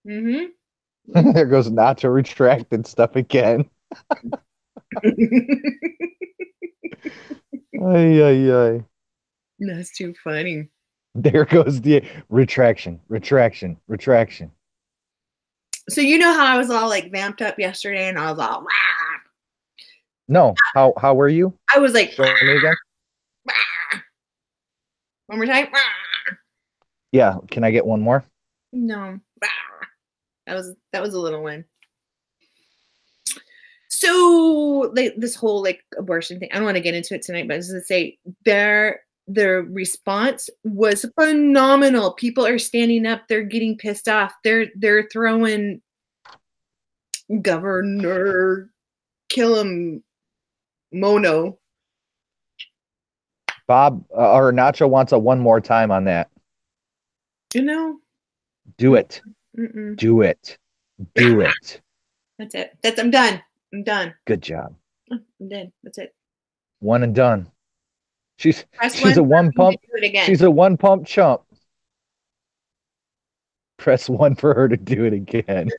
Mm-hmm. There goes Nacho retracted stuff again. Ay. That's too funny. There goes the retraction. So you know how I was all like vamped up yesterday and I was all, rah! No, how were you? I was like, show me again. Rah! One more time. Rah! Yeah, can I get one more? No. Rah! That was a little one. So like this whole like abortion thing, I don't want to get into it tonight, but I was gonna say their response was phenomenal. People are standing up, they're getting pissed off, they're throwing Governor Killam Mono. Bob or Nacho wants a one more time on that. You know? Do it. Mm-mm. Do it. Do it. That's it. I'm done. I'm done. Good job. I'm dead. That's it. One and done. She's Press a one pump. do it again. She's a one pump chump. Press 1 for her to do it again.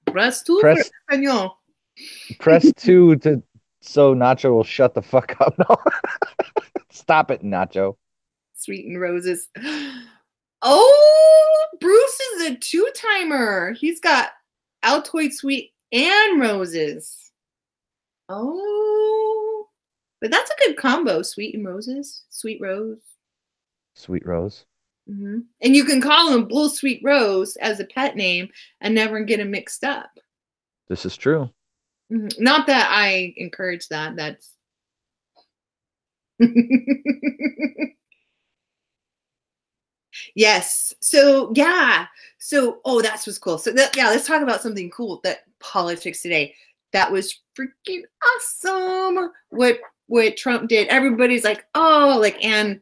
Press 2 for Espanol. Press 2 so Nacho will shut the fuck up. No. Stop it, Nacho. Sweet and Roses. Oh, Bruce is a two-timer. He's got Altoid Sweet and Roses. Oh, but that's a good combo. Sweet and Roses. Sweet Rose. Sweet Rose. Mm-hmm. And you can call him Bull Sweet Rose as a pet name and never get him mixed up. This is true. Mm-hmm. Not that I encourage that. That's yes. So yeah. So that's what's cool. So let's talk about something cool that politics today. That was freaking awesome. What Trump did. Everybody's like, oh, like Ann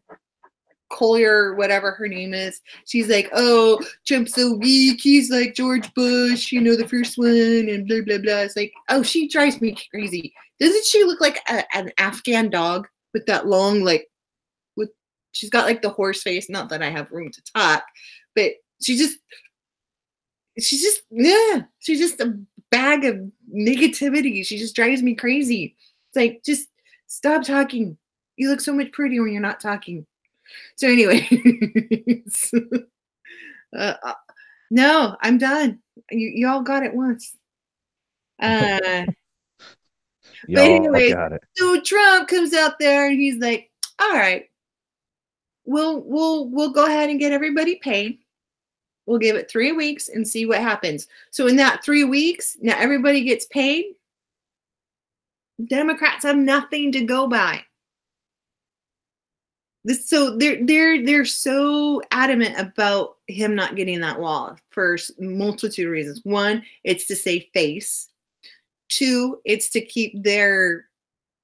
Collier, whatever her name is. She's like, oh, Trump's so weak. He's like George Bush, the first one, and blah blah blah. It's like, oh, she drives me crazy. Doesn't she look like an Afghan dog with that long she's got like the horse face. Not that I have room to talk, but she's just a bag of negativity. She just drives me crazy. It's like, just stop talking. You look so much prettier when you're not talking. So anyway, no, I'm done. You all got it once. But anyway, got it. So Trump comes out there and he's like, all right, we'll go ahead and get everybody paid. We'll give it 3 weeks and see what happens. So in that 3 weeks, now everybody gets paid. Democrats have nothing to go by. So they're so adamant about him not getting that wall for multitude of reasons. One, it's to save face. 2, it's to keep their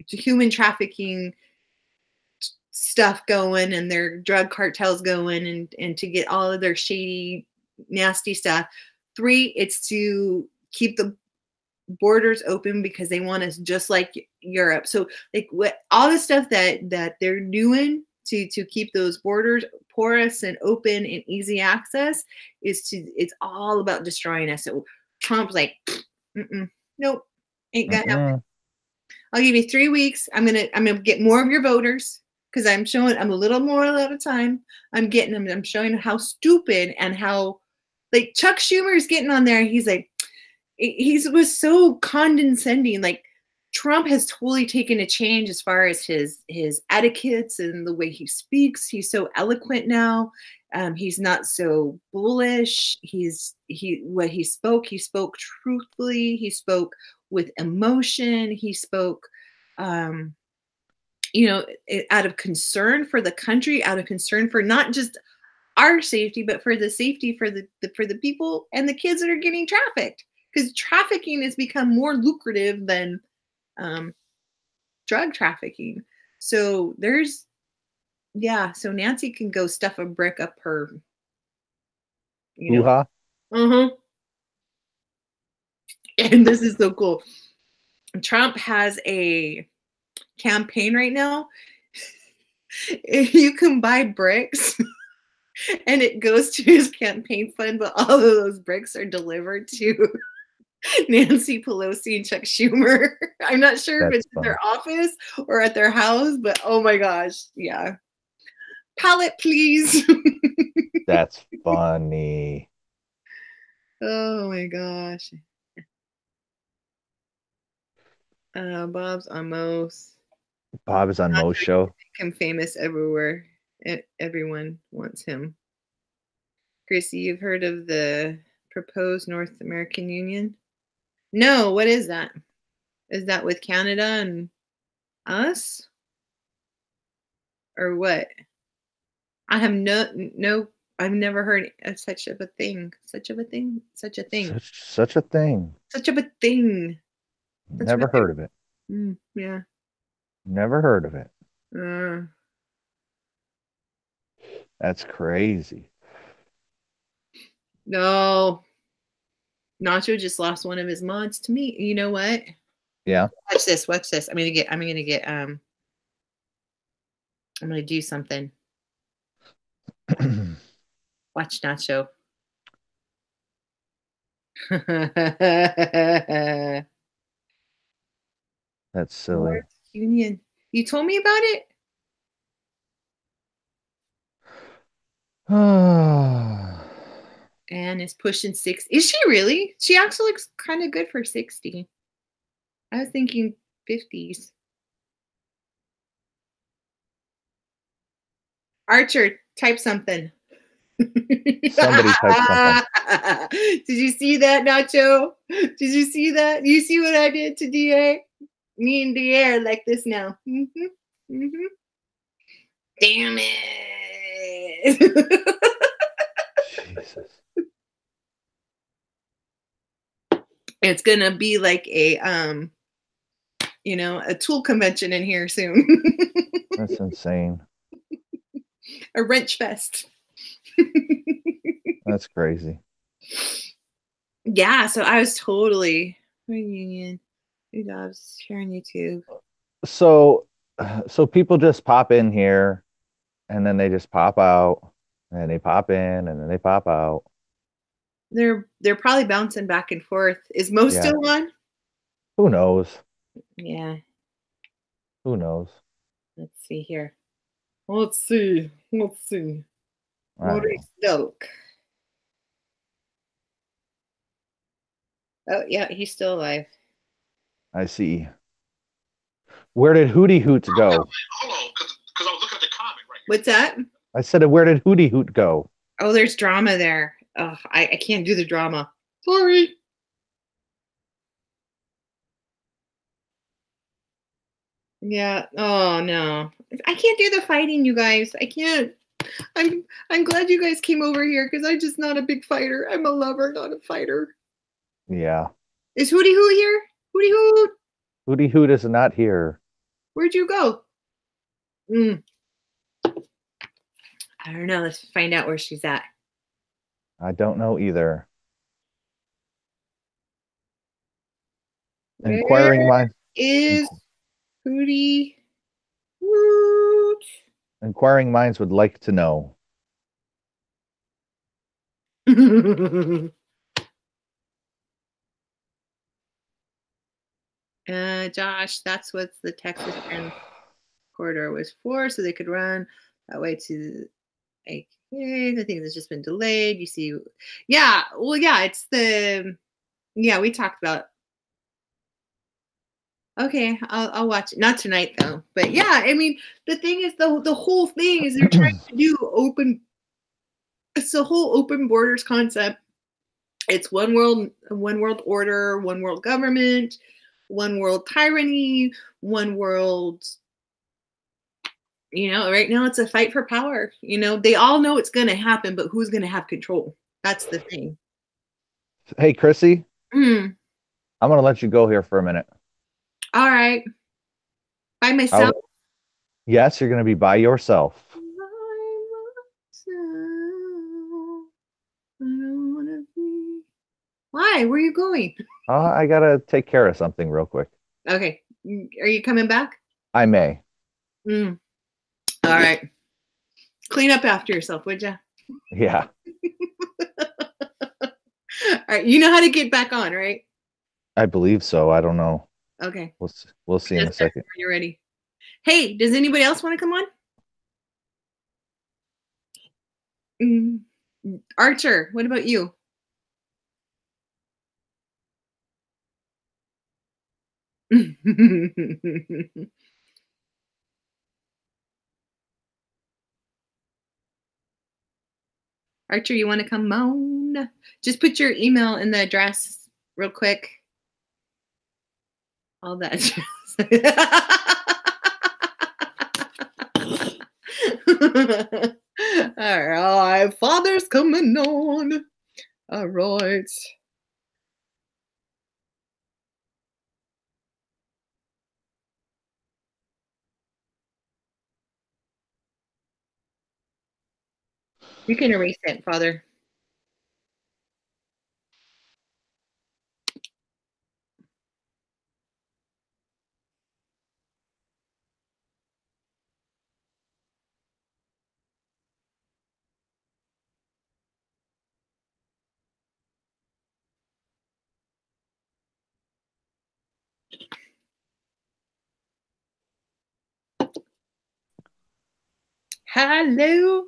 human trafficking stuff going and their drug cartels going and to get all of their shady, nasty stuff. 3, it's to keep the borders open because they want us just like Europe. So like all the stuff that they're doing to keep those borders porous and open and easy access it's all about destroying us. So Trump's like, nope, ain't gonna happen. I'll give you 3 weeks. I'm gonna get more of your voters because I'm a little more at a time. I'm getting them. I'm showing how stupid and how like Chuck Schumer's getting on there. He's like, he was so condescending. Like Trump has totally taken a change as far as his etiquettes and the way he speaks. He's so eloquent now. He's not so bullish. He spoke truthfully. He spoke with emotion. He spoke, out of concern for the country, out of concern for not just our safety, but for the safety for the people and the kids that are getting trafficked. Because trafficking has become more lucrative than drug trafficking. So so Nancy can go stuff a brick up her, Hoo-ha. And this is so cool. Trump has a campaign right now. You can buy bricks and it goes to his campaign fund, but all of those bricks are delivered to Nancy Pelosi and Chuck Schumer. I'm not sure if it's in their office or at their house, but oh my gosh, yeah. Pallet, please. That's funny. Oh my gosh. Bob's on Mo's. Bob is on Mo's show. I'm famous everywhere. Everyone wants him. Chrissy, you've heard of the proposed North American Union? No, what is that? Is that with Canada and us? Or what? I have no I've never heard of such of a thing. Such of a thing? Such a thing. Such a thing. Such of a thing. That's Never heard of it. yeah. Never heard of it. Uh, That's crazy. no. Nacho just lost one of his mods to me. You know what? Yeah. Watch this. Watch this. I'm gonna do something. Watch Nacho. That's silly. North Union. You told me about it? Anne is pushing 6. Is she really? She actually looks kind of good for 60. I was thinking 50s. Archer, type something. Somebody type something. Did you see that, Nacho? Did you see that? You see what I did to DA? Me and DA are like this now. Damn it. Jesus. It's gonna be like a a tool convention in here soon. That's insane. A wrench fest. That's crazy. Yeah, so I was totally reunion. Good jobs sharing YouTube. So people just pop in here and then they just pop out and then they pop in and then they pop out. They're probably bouncing back and forth. Is Mo still on? Who knows? Yeah. Who knows? Let's see here. Let's see. Maurice Doak. Oh, yeah, he's still alive. I see. Where did Hootie Hoot go? Hold on, because I was looking at the comment right here. What's that? I said, where did Hootie Hoot go? Oh, there's drama there. Oh, I can't do the drama. Sorry. Yeah. Oh no. I can't do the fighting, you guys. I can't. I'm glad you guys came over here because I'm just not a big fighter. I'm a lover, not a fighter. Yeah. Is Hootie Hoot here? Hootie Hoot. Hootie Hoot is not here. Where'd you go? I don't know. Let's find out where she's at. I don't know either. Inquiring minds is Hootie Hoot. Inquiring minds would like to know. Josh, that's what the Texas corridor was for, so they could run that way to AK. I think it's just been delayed. You see, yeah, well, yeah, it's we talked about. Okay, I'll watch it. Not tonight though, but yeah, I mean, the thing is, the whole thing is they're trying to do open. It's the whole open borders concept. It's one world order, one world government, one world tyranny, one world. Right now it's a fight for power. They all know it's going to happen, but who's going to have control? That's the thing. Hey, Chrissy. I'm going to let you go here for a minute. All right. By myself? Yes, you're going to be by yourself. Why? Where are you going? I got to take care of something real quick. Okay. Are you coming back? I may. All right. Clean up after yourself, would you? Yeah. All right. You know how to get back on, right? I believe so. I don't know. Okay. We'll see in a second. When you're ready. Hey, does anybody else want to come on? Archer, what about you? Archer, you want to come on? Just put your email in the address real quick. All that. All right, Father's coming on. All right. You can erase it, Father. Hello,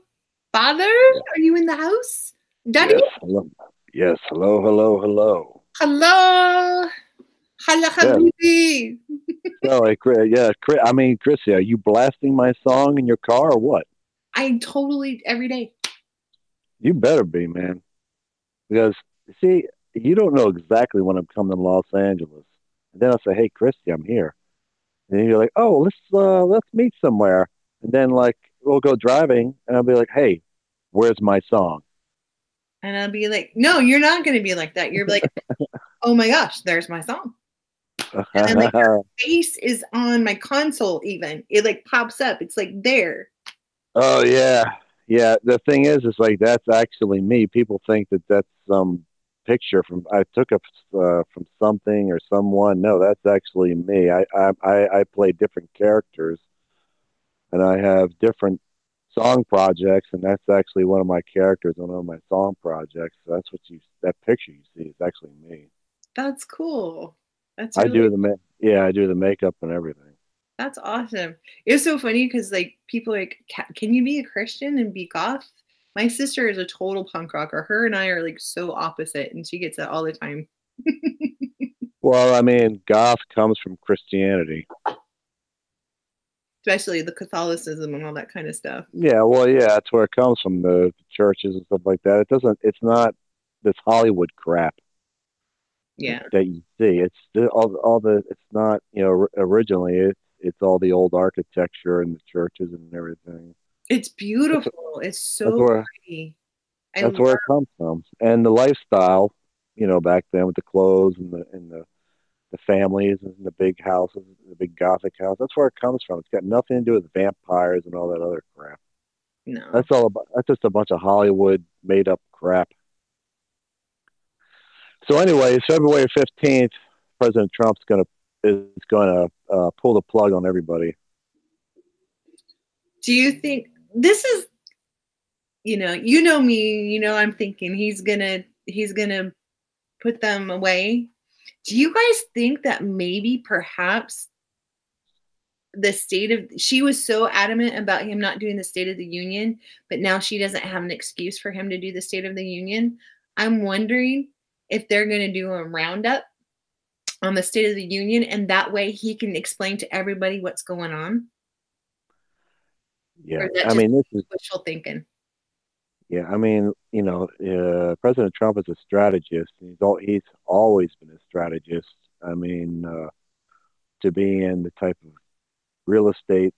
Father? Are you in the house? Daddy? Yes, hello. Yes, hello, hello, hello. Hello. Hello, habibi. So, I mean, Chrissy, are you blasting my song in your car or what? I totally, every day. You better be, man. Because, see, you don't know exactly when I'm coming to Los Angeles. And then I'll say, hey, Chrissy, I'm here. And you're like, oh, let's meet somewhere. And then, like, we'll go driving, and I'll be like, hey, where's my song? And I'll be like, no, you're not going to be like that. You're like, oh my gosh, there's my song. And then like your face is on my console even. It like pops up. It's like there. Oh, yeah. Yeah. The thing is like, that's actually me. People think that that's some picture I took it from something or someone. No, that's actually me. I play different characters and I have different song projects, and that's actually one of my characters on one of my song projects. So that's that picture you see is actually me. That's cool. That's really I do the makeup and everything. That's awesome. It was so funny because like people are like, can you be a Christian and be goth? My sister is a total punk rocker. Her and I are like so opposite, and she gets it all the time. Well, I mean, goth comes from Christianity. Especially the Catholicism and all that kind of stuff. Yeah, well, yeah, that's where it comes from, the churches and stuff like that. It's not this Hollywood crap. Yeah. That you see. It's it's not, originally it's all the old architecture and the churches and everything. It's beautiful. It's so pretty. That's where it comes from. And the lifestyle, back then with the clothes and the families and the big houses, the big gothic house. That's where it comes from. It's got nothing to do with vampires and all that other crap. No. That's just a bunch of Hollywood made up crap. So anyways, February 15th, President Trump's is gonna pull the plug on everybody. Do you think this is, you know me, I'm thinking he's gonna put them away. Do you guys think that maybe perhaps she was so adamant about him not doing the State of the Union, but now she doesn't have an excuse for him to do the State of the Union? I'm wondering if they're going to do a roundup on the State of the Union, and that way he can explain to everybody what's going on. Yeah, I mean, this is wishful thinking. Yeah, I mean, President Trump is a strategist. He's always been a strategist. I mean, to be in the type of real estate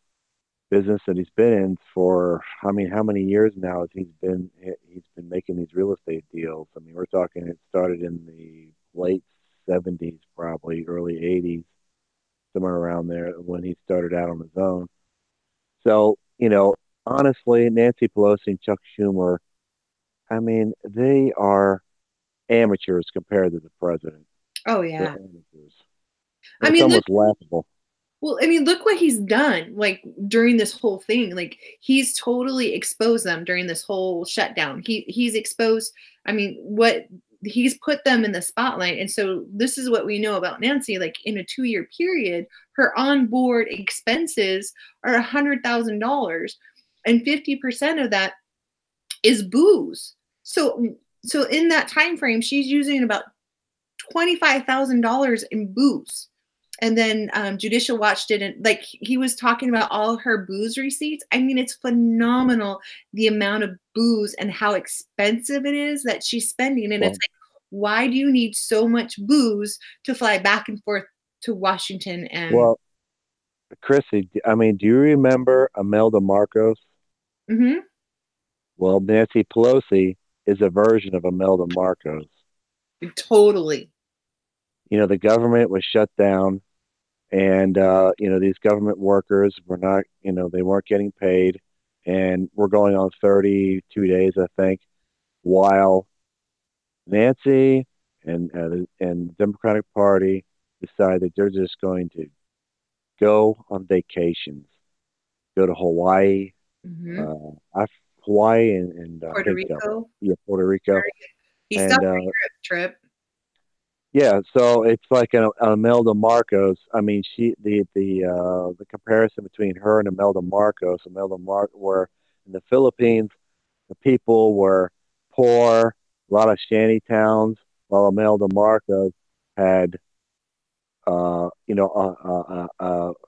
business that he's been in for, I mean, how many years now has he's been making these real estate deals? I mean, we're talking, it started in the late 70s, probably early 80s, somewhere around there when he started out on his own. So, honestly, Nancy Pelosi and Chuck Schumer, I mean, they are amateurs compared to the president. Oh, yeah. They're amateurs. It's almost laughable. Well, I mean, look what he's done, like, during this whole thing. Like, he's totally exposed them during this whole shutdown. He's exposed, I mean, he's put them in the spotlight. And so this is what we know about Nancy. Like, in a 2-year period, her onboard expenses are $100,000, and 50% of that is booze. So in that time frame, she's using about $25,000 in booze. And then Judicial Watch didn't, like, he was talking about all her booze receipts. I mean, it's phenomenal the amount of booze and how expensive it is that she's spending. And it's like, why do you need so much booze to fly back and forth to Washington? And well, Chrissy, I mean, do you remember Imelda Marcos? Mhm. Well, Nancy Pelosi is a version of Imelda Marcos. Totally. You know, the government was shut down, and you know, these government workers were not, you know, they weren't getting paid, and we're going on 32 days, I think, while Nancy and the Democratic Party decide that they're just going to go on vacations, go to Hawaii, Mhm. Hawaii and I Puerto think Rico. yeah, Puerto Rico, He and stopped the Europe trip. yeah, so it's like an Imelda Marcos. I mean, the comparison between her and Imelda Marcos, were in the Philippines, the people were poor, a lot of shanty towns, while Imelda Marcos had you know,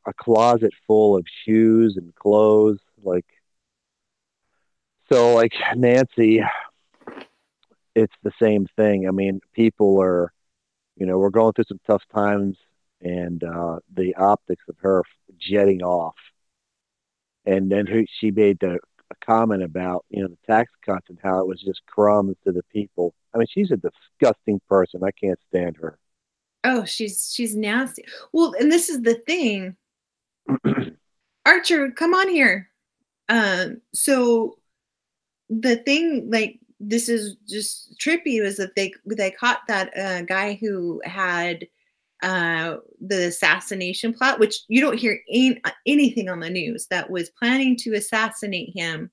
a closet full of shoes and clothes, like so. Like Nancy, it's the same thing. I mean, people are, you know, we're going through some tough times, and the optics of her jetting off, and then she made a comment about, you know, the tax cuts and how it was just crumbs to the people. I mean, she's a disgusting person. I can't stand her. Oh, she's nasty. Well, and this is the thing. Archer, come on here. So the thing, like, this is just trippy, was that they caught that guy who had the assassination plot, which you don't hear anything on the news, that was planning to assassinate him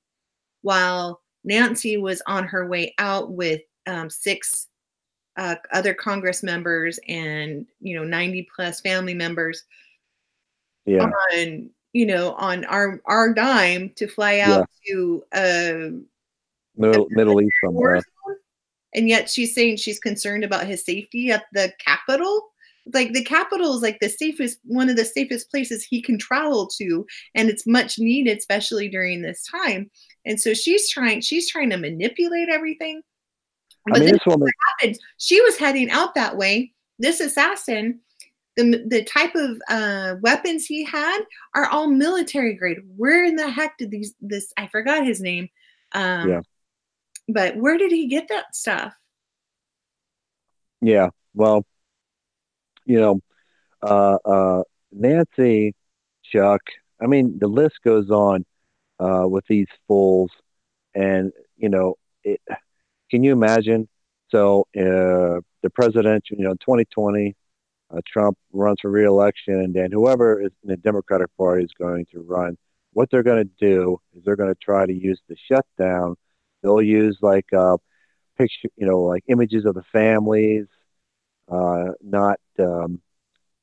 while Nancy was on her way out with 6 other Congress members and 90 plus family members Yeah, on on our dime to fly yeah, out to Middle East war somewhere. zone. And yet she's saying she's concerned about his safety at the Capitol. Like, the Capitol is like one of the safest places he can travel to, and it's much needed, especially during this time. And so she's trying to manipulate everything. I But mean, then this woman. what happened? She was heading out that way. This assassin, the type of weapons he had are all military grade. Where in the heck did this? I forgot his name. Yeah, But where did he get that stuff? yeah. Well, you know, Nancy, Chuck. I mean, the list goes on with these fools, and you know, can you imagine? So the president, you know, 2020, Trump runs for re-election, and then whoever is in the Democratic Party is going to run. What they're going to do is they're going to try to use the shutdown. They'll use like picture, you know, like images of the families, not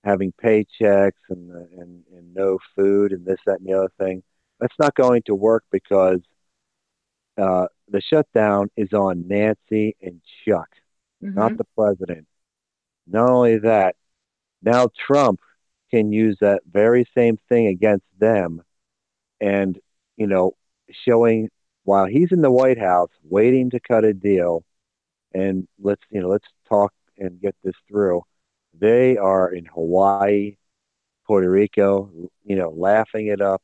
having paychecks and no food and this, that, and the other thing. That's not going to work because the shutdown is on Nancy and Chuck, not Mm-hmm. the president. Not only that, now Trump can use that very same thing against them, and you know, showing while he's in the White House waiting to cut a deal, and let's talk and get this through. They are in Hawaii, Puerto Rico, you know, laughing it up,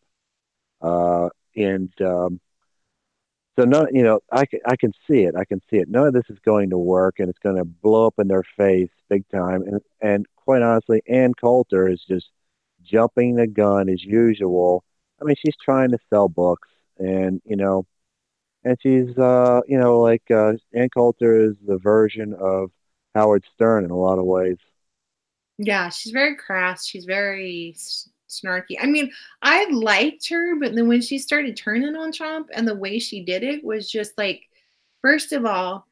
and so no, you know, I can see it. I can see it. None of this is going to work, and it's going to blow up in their face big time. And quite honestly, Ann Coulter is just jumping the gun as usual. I mean, she's trying to sell books, and you know, and she's you know, like Ann Coulter is the version of Howard Stern in a lot of ways. Yeah, she's very crass. She's very snarky. I mean, I liked her, but then when she started turning on Trump and the way she did it was just like, first of all,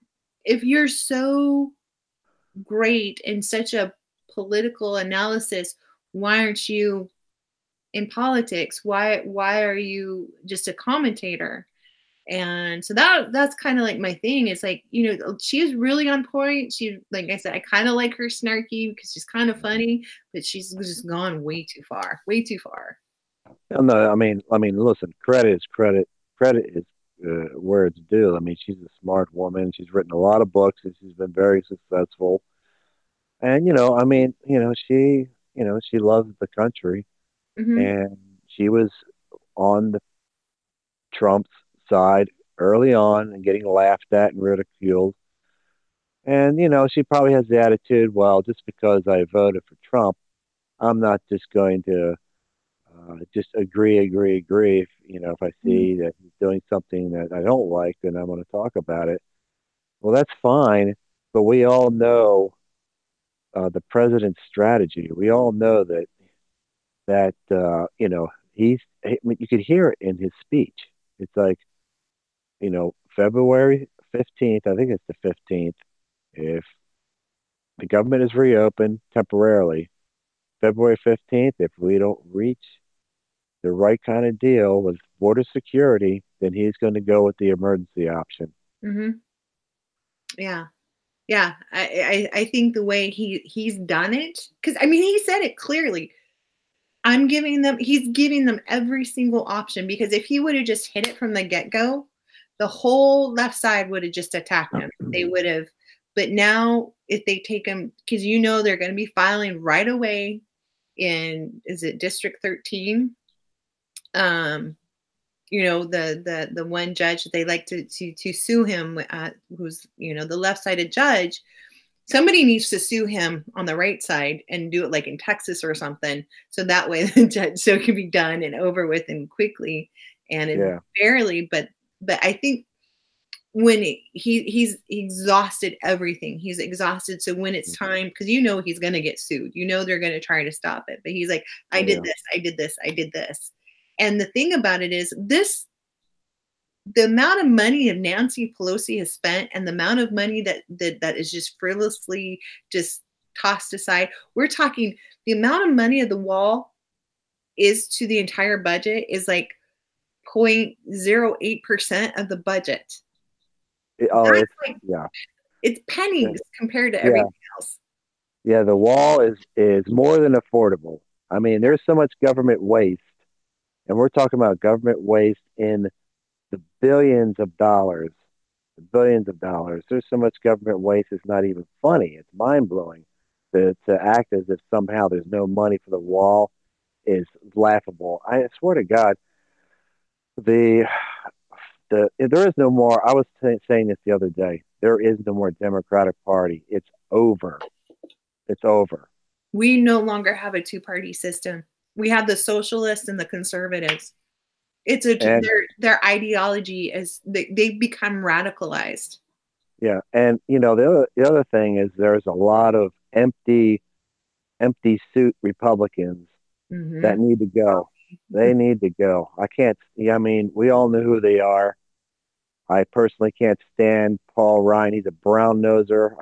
if you're so great in such a political analysis, why aren't you in politics? Why are you just a commentator? And so that's kind of like my thing. It's like, she is really on point. She, like I said, I kind of like her snarky because she's kind of funny, but she's just gone way too far, way too far. No, I mean, listen, credit is credit. Credit is where it's due. I mean, she's a smart woman. She's written a lot of books and she's been very successful. And, I mean, she loves the country Hmm. and she was on the Trump's side early on and getting laughed at and ridiculed. And, she probably has the attitude, well, just because I voted for Trump, I'm not just going to just agree. If I see that he's doing something that I don't like, then I'm going to talk about it. Well, that's fine. But we all know the president's strategy. We all know that I mean, you could hear it in his speech. It's like, February 15th, I think it's the 15th, if the government is reopened temporarily, February 15th, if we don't reach the right kind of deal with border security, then he's going to go with the emergency option. Hmm. Yeah. Yeah. I think the way he's done it, because I mean, he said it clearly. He's giving them every single option, because if he would have just hit it from the get-go, the whole left side would have just attacked him. They would have, but now if they take him, because they're going to be filing right away is it District 13? The one judge that they like to sue him, who's the left-sided judge. Somebody needs to sue him on the right side and do it like in Texas or something, so that way the judge, so it can be done and over with and quickly and fairly. But I think when he's exhausted everything, he's exhausted. So when it's time, because he's going to get sued, they're going to try to stop it. But he's like, I did this, I did this, I did this. And the thing about it is the amount of money that Nancy Pelosi has spent and the amount of money that is just frivolously just tossed aside. We're talking the amount of money of the wall is to the entire budget is like 0.08% of the budget. It's pennies compared to everything else. Yeah, the wall is more than affordable. I mean, there's so much government waste, and we're talking about government waste in the billions of dollars. There's so much government waste, it's not even funny. It's mind blowing. To act as if somehow there's no money for the wall is laughable. I swear to God, there is no more. I was saying this the other day. There is no more Democratic Party. It's over. It's over. We no longer have a two-party system. We have the socialists and the conservatives. Their ideology is they become radicalized. Yeah, and the other thing is there's a lot of empty suit Republicans that need to go. They need to go. I can't. I mean, we all know who they are. I personally can't stand Paul Ryan. He's a brown noser.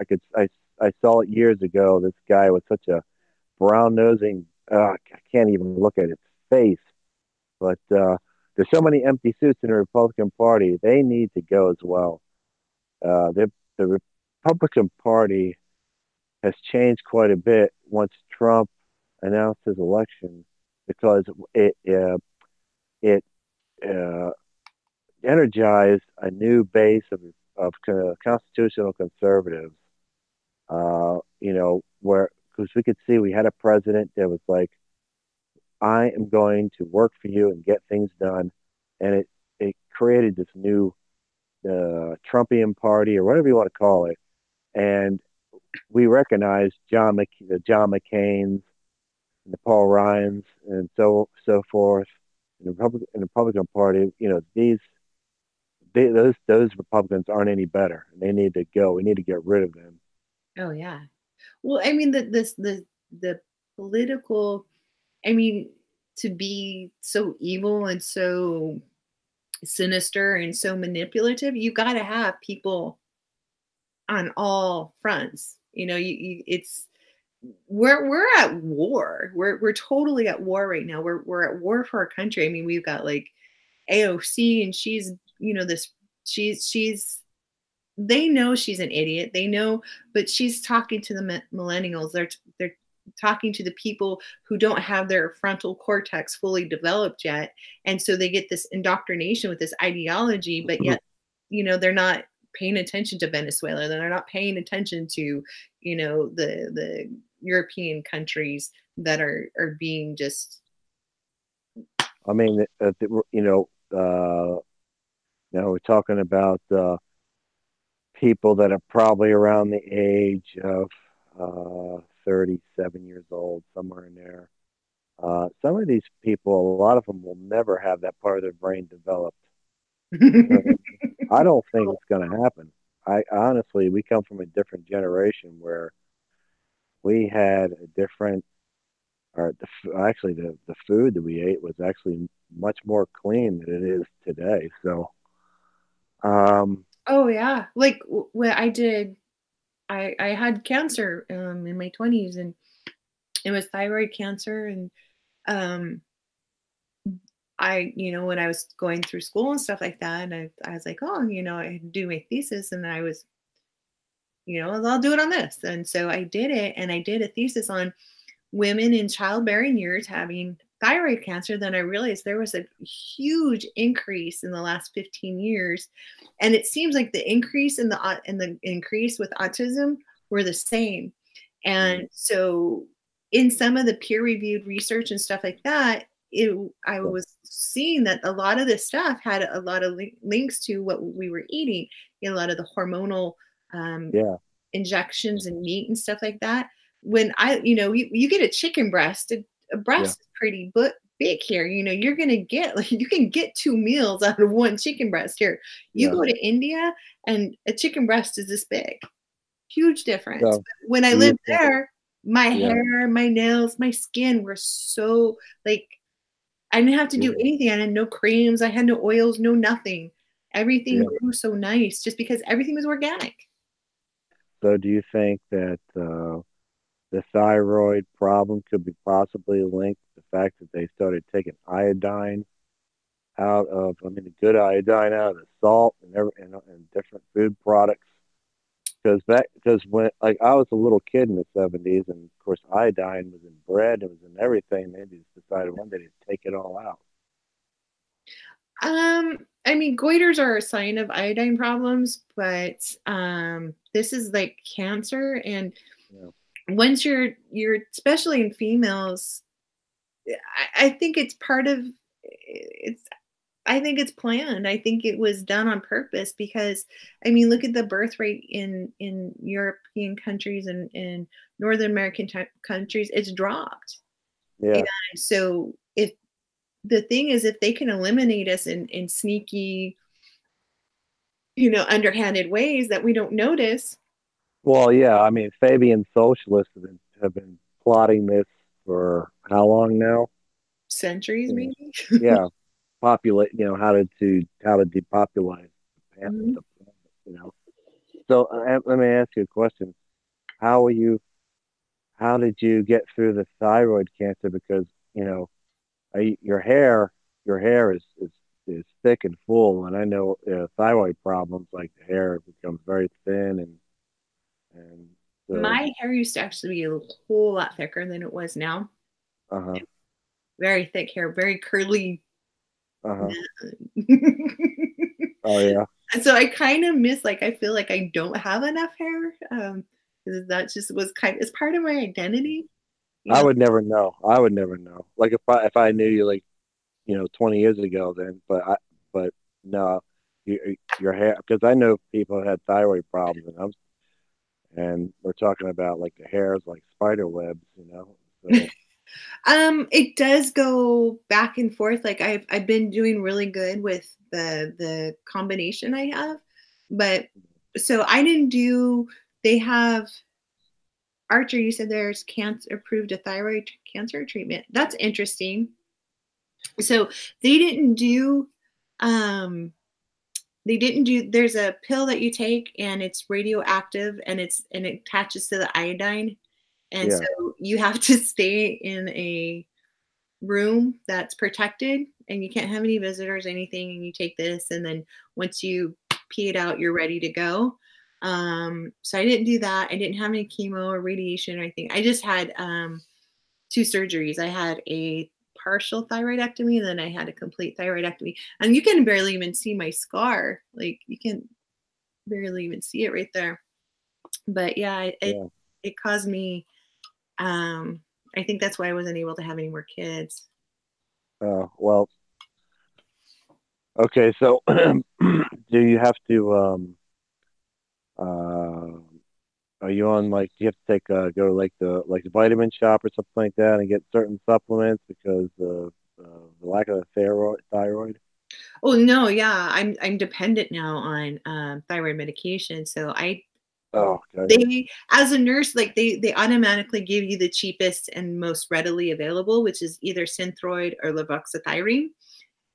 I saw it years ago. This guy was such a brown nosing. I can't even look at his face. But there's so many empty suits in the Republican Party. They need to go as well. The Republican Party has changed quite a bit once Trump announced his election, because it energized a new base of constitutional conservatives. Because we could see we had a president that was like, I am going to work for you and get things done. And it created this new Trumpian party, or whatever you want to call it. And we recognized the John McCain's and the Paul Ryans and so forth in the Republican Party. Those Republicans aren't any better. They need to go. We need to get rid of them. Oh yeah. Well, I mean, the political, I mean, to be so evil and so sinister and so manipulative, you got to have people on all fronts. We're at war. We're totally at war right now. We're at war for our country. I mean, we've got like AOC, and she's this she's they know she's an idiot. They know, but she's talking to the millennials. They're talking to the people who don't have their frontal cortex fully developed yet, and so they get this indoctrination with this ideology, but yet, they're not paying attention to Venezuela. They're not paying attention to, the European countries that are being just. I mean, we're talking about people that are probably around the age of 37 years old, somewhere in there. Some of these people, a lot of them will never have that part of their brain developed. I don't think it's going to happen. I honestly, we come from a different generation where we had a different, or the food that we ate was actually much more clean than it is today. So, oh yeah, like what I did, I had cancer in my 20s, and it was thyroid cancer, and when I was going through school and stuff like that, and I was like, oh, I had to do my thesis, and I was, I'll do it on this. And so I did it, and I did a thesis on women in childbearing years having thyroid cancer. Then I realized there was a huge increase in the last 15 years. And it seems like the increase and the increase with autism were the same. And so in some of the peer-reviewed research and stuff like that, I was seeing that a lot of this stuff had a lot of links to what we were eating, a lot of the hormonal injections and meat and stuff like that. When you get a chicken breast, a breast is pretty big here. You're going to get, you can get 2 meals out of one chicken breast here. You go to India and a chicken breast is this big. Huge difference. So, when I lived there, my hair, my nails, my skin were so I didn't have to do anything. I had no creams. I had no oils, no nothing. Everything grew so nice just because everything was organic. So do you think that the thyroid problem could be possibly linked to the fact that they started taking iodine out of, the good iodine out of the salt and different food products? Because when I was a little kid in the 70s, and of course iodine was in bread, it was in everything. They just decided one day to take it all out. Goiters are a sign of iodine problems, but this is like cancer, and once you're especially in females, I think it's part of it's. I think it's planned. I think it was done on purpose because, look at the birth rate in European countries and in Northern American countries, it's dropped. Yeah. And so if they can eliminate us in sneaky, underhanded ways that we don't notice. Well, yeah. Fabian socialists have been plotting this for how long now? Centuries, maybe. Yeah. Populate, how to depopulate the planet, So let me ask you a question: How did you get through the thyroid cancer? Because your hair is thick and full, and I know thyroid problems, like the hair becomes very thin, and my hair used to actually be a whole lot thicker than it was now. Very thick hair, very curly. Oh yeah. So I kind of miss, I feel like I don't have enough hair. That just was it's part of my identity. I would never know. Like if I knew you 20 years ago, then, but no, your hair, because I know people who had thyroid problems, and we're talking about the hair is like spider webs, So. It does go back and forth. I've been doing really good with the combination I have, but so I didn't do. They have Archer. You said there's approved a thyroid cancer treatment. That's interesting. So they didn't do. There's a pill that you take, and it's radioactive, and it attaches to the iodine. And so you have to stay in a room that's protected, and you can't have any visitors, anything. And you take this, and then once you pee it out, you're ready to go. So I didn't do that. I didn't have any chemo or radiation or anything. I just had 2 surgeries. I had a partial thyroidectomy, and then I had a complete thyroidectomy. And you can barely even see my scar. Like, you can barely even see it right there. But yeah, it caused me, I think that's why I wasn't able to have any more kids. Well, okay. So do you have to, are you on, like, do you have to take, go to like the vitamin shop or something like that and get certain supplements because of the lack of thyroid? Oh no, yeah, I'm dependent now on thyroid medication. So Oh, okay. they, as a nurse, like they automatically give you the cheapest and most readily available, which is either Synthroid or levocethyrein.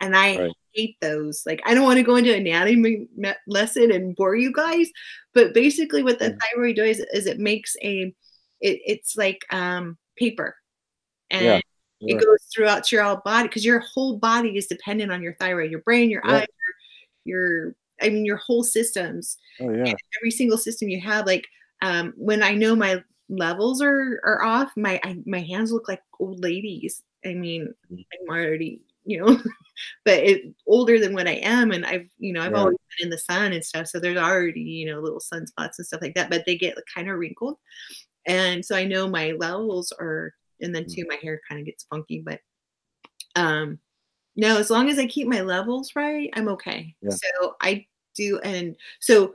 And I hate those. Like, I don't want to go into anatomy lesson and bore you guys, but basically what the thyroid does is it makes it's like paper, and it goes throughout your whole body, because your whole body is dependent on your thyroid, your brain, your eyes, your whole systems. Oh yeah. And every single system you have, like when I know my levels are off, my hands look like old ladies. I mean, I'm already, but older than what I am, and I've always been in the sun and stuff, so there's already little sunspots and stuff like that, but they get kind of wrinkled, and so I know my levels are, and then too my hair kind of gets funky, but no, as long as I keep my levels right, I'm okay. So I do, and so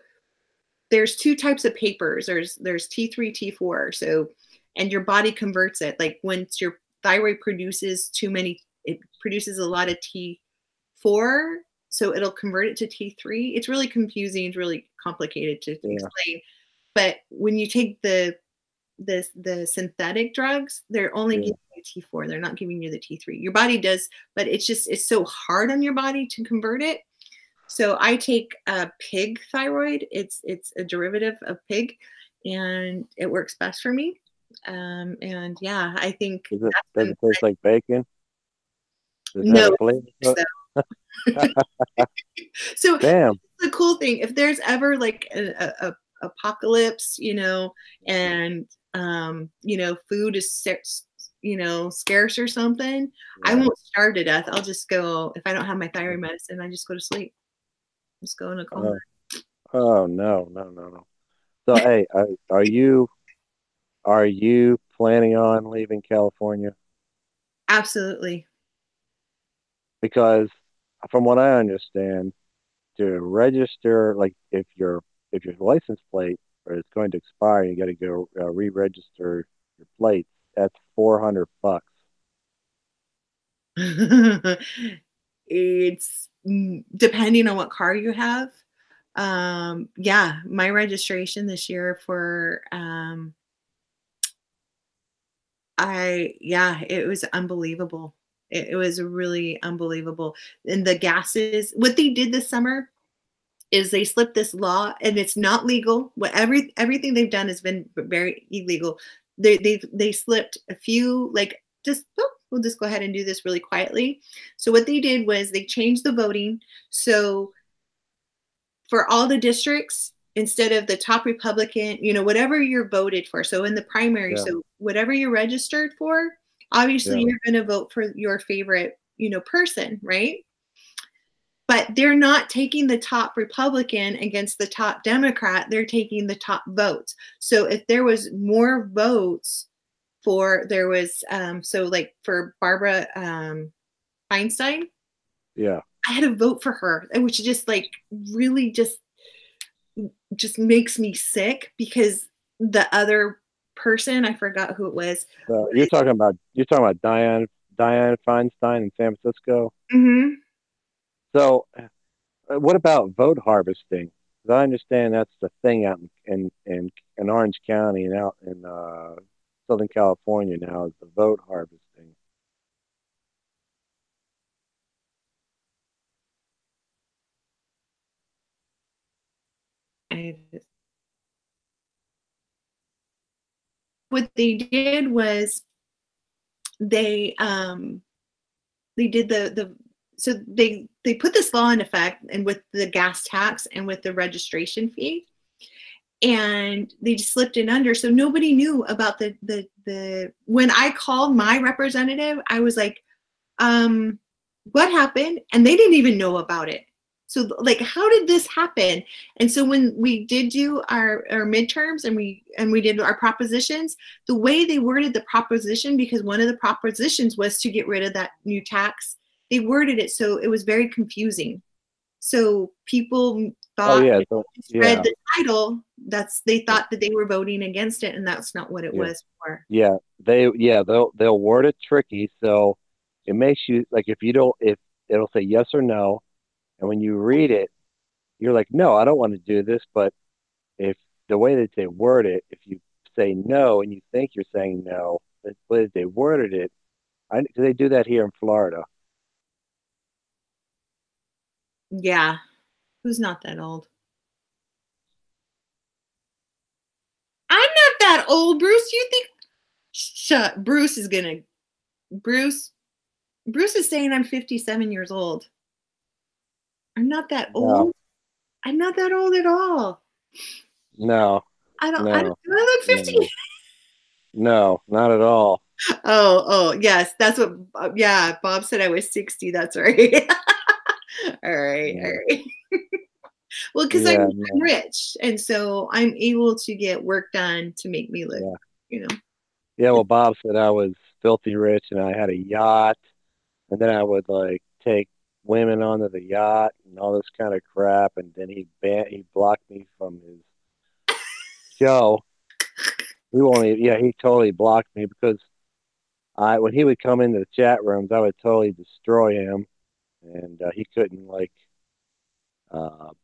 there's 2 types of papers. There's T3, T4. So, and your body converts it. Like, once your thyroid produces too many, it produces a lot of T4, so it'll convert it to T3. It's really confusing. It's really complicated to explain. But when you take the synthetic drugs, they're only giving you T4. They're not giving you the T3. Your body does, but it's so hard on your body to convert it. So I take pig thyroid. It's a derivative of pig, and it works best for me. And yeah, I think does it taste like bacon? No. So damn. The cool thing, if there's ever like a apocalypse, and food is scarce or something, I won't starve to death. I'll just go, if I don't have my thyroid medicine, I just go to sleep. Just go in a coma. Oh no. So hey, are you planning on leaving California? Absolutely. Because from what I understand, to register, like if your license plate is going to expire, you got to go re-register your plates. That's $400. It's depending on what car you have. Yeah, my registration this year for it was unbelievable. It was really unbelievable. And the gases, what they did this summer is they slipped this law, and it's not legal. Everything they've done has been very illegal. They slipped a few, like, we'll just go ahead and do this really quietly. So what they did was they changed the voting. So for all the districts, instead of the top Republican, whatever you're voted for. So in the primary, so whatever you're registered for, obviously you're going to vote for your favorite, person, right? But they're not taking the top Republican against the top Democrat. They're taking the top votes. So if there was more votes so like for Barbara Feinstein, I had to vote for her, which just like really just makes me sick, because the other person, I forgot who it was. You're talking about Dianne Feinstein in San Francisco. Mm-hmm. So, what about vote harvesting? Because I understand that's the thing out in Orange County and out in Southern California now, is the vote harvesting. What they did was they did so they put this law in effect, and with the gas tax and with the registration fee, and they just slipped it under, so nobody knew about the when I called my representative, I was like, what happened? And they didn't even know about it. So like, how did this happen? And so when we did do our midterms and we did our propositions, the way they worded the proposition, because one of the propositions was to get rid of that new tax, they worded it so it was very confusing. So people thought, read the title, they thought that they were voting against it, and that's not what it was for. They'll word it tricky, so it makes you, like, if it'll say yes or no, and when you read it, you're like, no, I don't want to do this. But if the way that they word it, if you say no and you think you're saying no, the way that they worded it, they do that here in Florida. Yeah. Who's not that old? I'm not that old, Bruce. You think? Shut. Bruce is saying I'm 57 years old. I'm not that old. No. I'm not that old at all. No. I look 50. No, not at all. Oh, yes. That's what, Bob said I was 60. That's right. All right. Well, because I'm rich, and so I'm able to get work done to make me look, Yeah, well, Bob said I was filthy rich, and I had a yacht, and then I would like take women onto the yacht and all this kind of crap, and then he blocked me from his show. He totally blocked me because when he would come into the chat rooms, I would totally destroy him, and he couldn't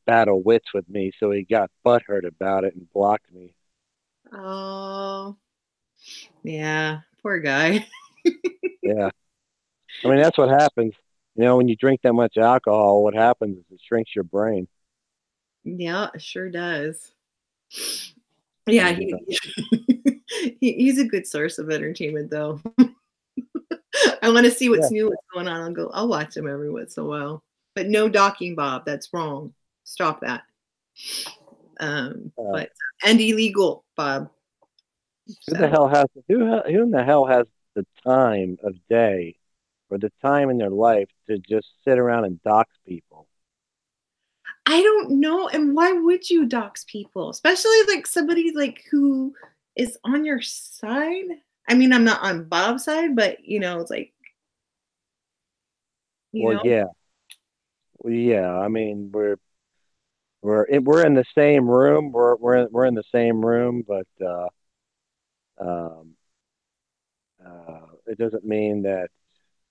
battle wits with me, so he got butthurt about it and blocked me. Oh, yeah, poor guy. Yeah, I mean, that's what happens. When you drink that much alcohol, what happens is it shrinks your brain. Yeah, it sure does. Yeah, he's a good source of entertainment, though. I want to see what's new, what's going on. I'll watch him every once in a while. But no docking Bob. That's wrong. Stop that. And illegal, Bob. Who in the hell has the time of day or the time in their life to just sit around and dox people? I don't know. And why would you dox people? Especially like somebody like who is on your side. I mean, I'm not on Bob's side, but it's like, yeah. I mean, we're in the same room. We're in the same room, but it doesn't mean that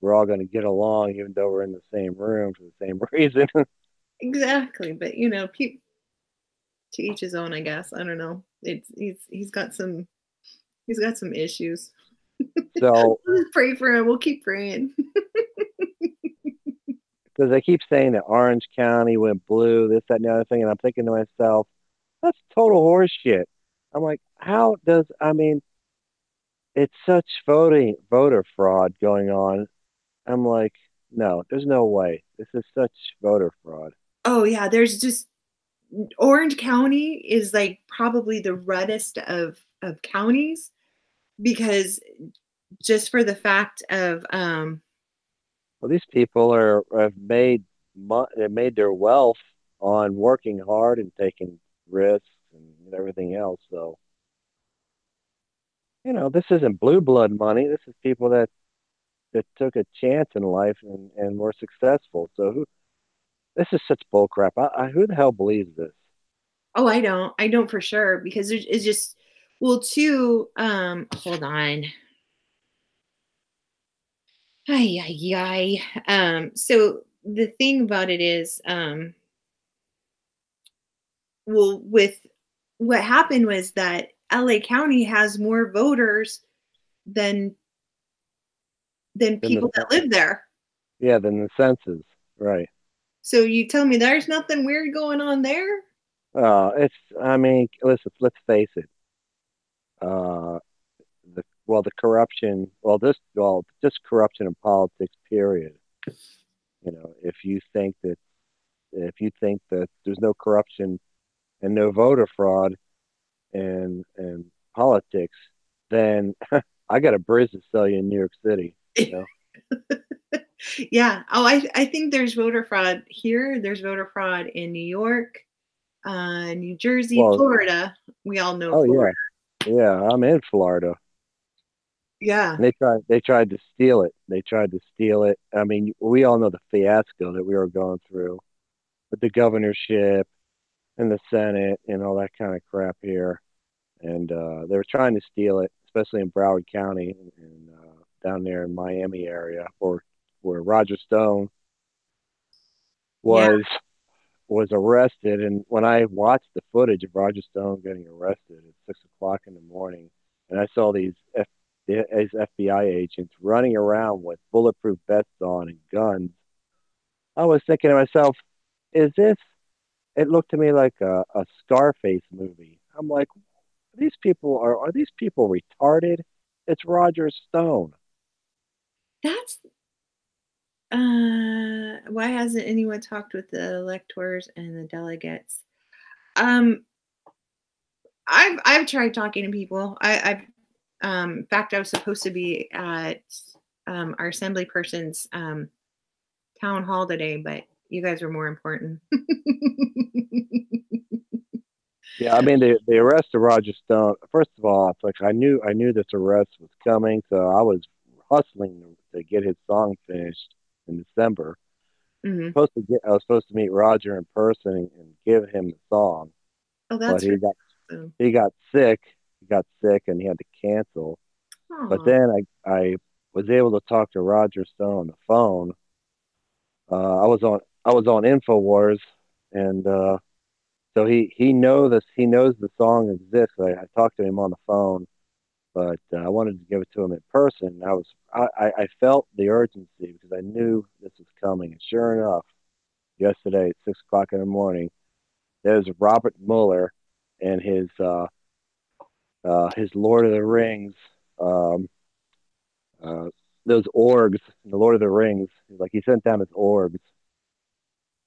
we're all going to get along, even though we're in the same room for the same reason. Exactly, but to each his own, I guess. I don't know. He's got some issues. So let's pray for him. We'll keep praying. Because they keep saying that Orange County went blue, this, that, and the other thing, and I'm thinking to myself, that's total horseshit. I'm like, it's such voter fraud going on. I'm like, no, there's no way. This is such voter fraud. Oh yeah, there's just Orange County is like probably the reddest of counties, because just for the fact of well, these people have made their wealth on working hard and taking risks and everything else. So this isn't blue blood money. This is people that took a chance in life and were successful. So this is such bullcrap. Who the hell believes this? Oh, I don't for sure, because it's just, well, too, hold on. So the thing about it is, well, with what happened was that LA County has more voters than people that live there. Yeah, than the census, right? So you tell me there's nothing weird going on there? Let's face it. The corruption. Just corruption in politics. Period. if you think that there's no corruption and no voter fraud and politics, then I got a bridge to sell you in New York City. Yeah. Oh, I think there's voter fraud here. There's voter fraud in New York, New Jersey, Florida. We all know Florida. Yeah, I'm in Florida. Yeah. And they tried to steal it. I mean, we all know the fiasco that we were going through with the governorship and the Senate and all that kind of crap here. And they were trying to steal it, especially in Broward County and down there in Miami area, where Roger Stone was arrested. And when I watched the footage of Roger Stone getting arrested at 6:00 in the morning, and I saw these FBI agents running around with bulletproof vests on and guns, I was thinking to myself, it looked to me like a Scarface movie. I'm like, are these people retarded? It's Roger Stone. That's why hasn't anyone talked with the electors and the delegates? I've tried talking to people. In fact, I was supposed to be at our assembly person's town hall today, but you guys were more important. Yeah, I mean the arrest of Roger Stone. First of all, it's like I knew this arrest was coming, so I was hustling to get his song finished in December. Mm-hmm. I was supposed to meet Roger in person and give him the song. Oh, that's but he got sick. He got sick and he had to cancel. Aww. But then I was able to talk to Roger Stone on the phone. I was on InfoWars, and so he knows the song exists. I talked to him on the phone, but I wanted to give it to him in person. I felt the urgency because I knew this was coming. And sure enough, yesterday at 6:00 in the morning, there's Robert Mueller and his Lord of the Rings, those orgs, the Lord of the Rings. Like he sent down his orgs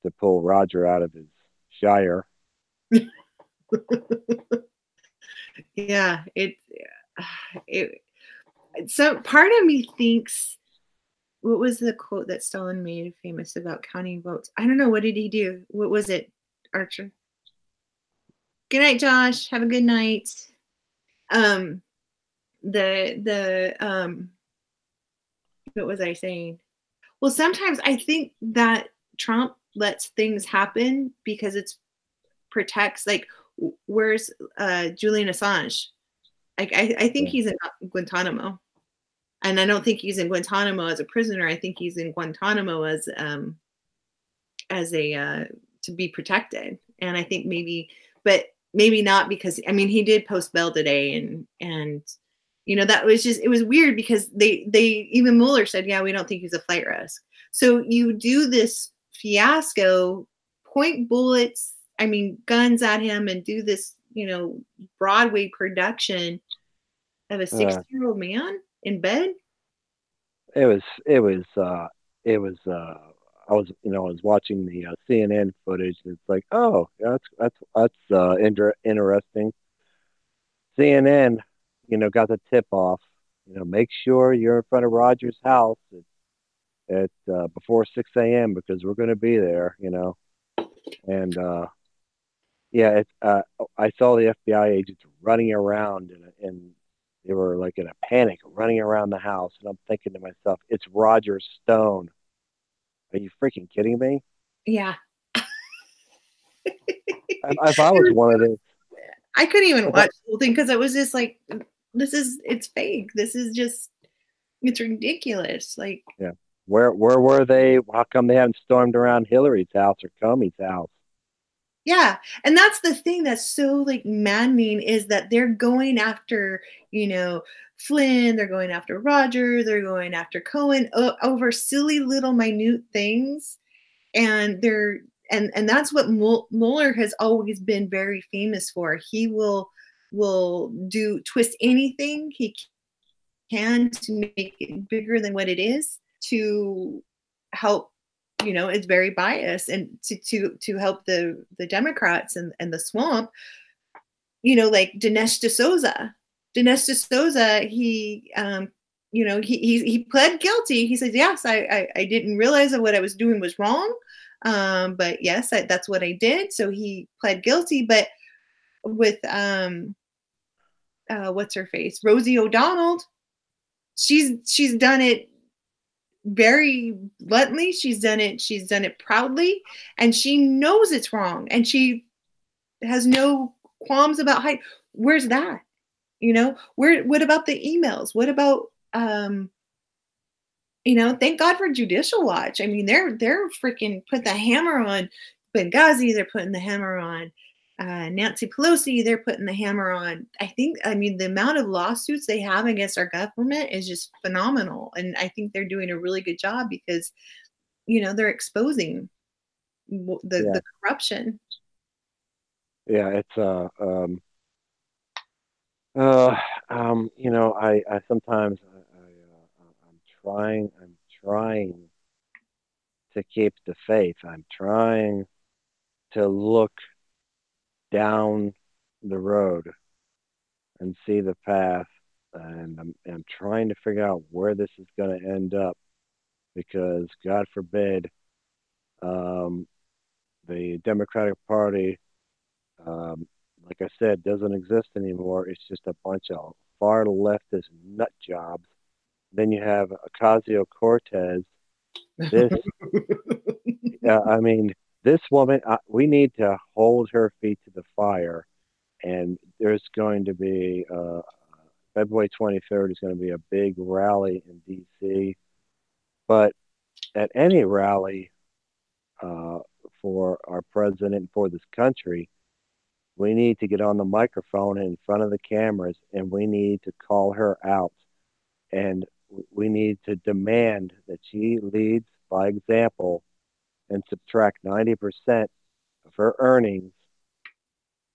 to pull Roger out of his shire. Yeah, so part of me thinks, what was the quote that Stalin made famous about counting votes? I don't know. What did he do? What was it, Archer? Good night, Josh. Have a good night. What was I saying? Well, sometimes I think that Trump lets things happen because it's protects, like, where's Julian Assange? Like, I think he's in Guantanamo, and I don't think he's in Guantanamo as a prisoner. I think he's in Guantanamo as a to be protected. And I think but maybe not, because I mean he did post bail today, and that was it was weird because they even Mueller said, yeah, we don't think he's a flight risk. So you do this fiasco, point bullets, I mean guns at him, and do this Broadway production of a 60-year-old man in bed. It was I was watching the CNN footage, and it's like, oh, that's interesting. CNN, got the tip off. Make sure you're in front of Roger's house at before 6 a.m. because we're going to be there. And yeah, I saw the FBI agents running around, and they were like in a panic, running around the house, and I'm thinking to myself, it's Roger Stone. Are you freaking kidding me? Yeah. If I was one of those, I couldn't even watch the whole thing because it was just like, it's fake. It's ridiculous. Like, yeah, where were they? How come they haven't stormed around Hillary's house or Comey's house? Yeah, and that's the thing that's so like maddening, is that they're going after Flynn, they're going after Roger, they're going after Cohen over silly little minute things, and that's what Mueller has always been very famous for. He will twist anything he can to make it bigger than what it is, to help it's very biased, and to help the Democrats and the swamp, like Dinesh D'Souza. He he pled guilty. He says, yes, I didn't realize that what I was doing was wrong, but yes, that's what I did. So he pled guilty. But with what's her face, Rosie O'Donnell, she's done it very bluntly. She's done it proudly, and she knows it's wrong, and she has no qualms about height. Where's that? What about the emails? What about thank God for Judicial Watch. I mean, they're freaking put the hammer on Benghazi. They're putting the hammer on Nancy Pelosi. They're putting the hammer on. I mean, the amount of lawsuits they have against our government is just phenomenal. And I think they're doing a really good job because, they're exposing the corruption. Yeah, it's I sometimes I'm trying to keep the faith. I'm trying to look down the road and see the path, and I'm trying to figure out where this is going to end up, because God forbid the Democratic Party, like I said, doesn't exist anymore. It's just a bunch of far leftist nut jobs. Then you have Ocasio-Cortez. This, I mean, this woman, we need to hold her feet to the fire. And there's going to be, February 23rd is going to be a big rally in D.C. But at any rally for our president and for this country, we need to get on the microphone in front of the cameras, and we need to call her out. And we need to demand that she leads by example and subtract 90% of her earnings.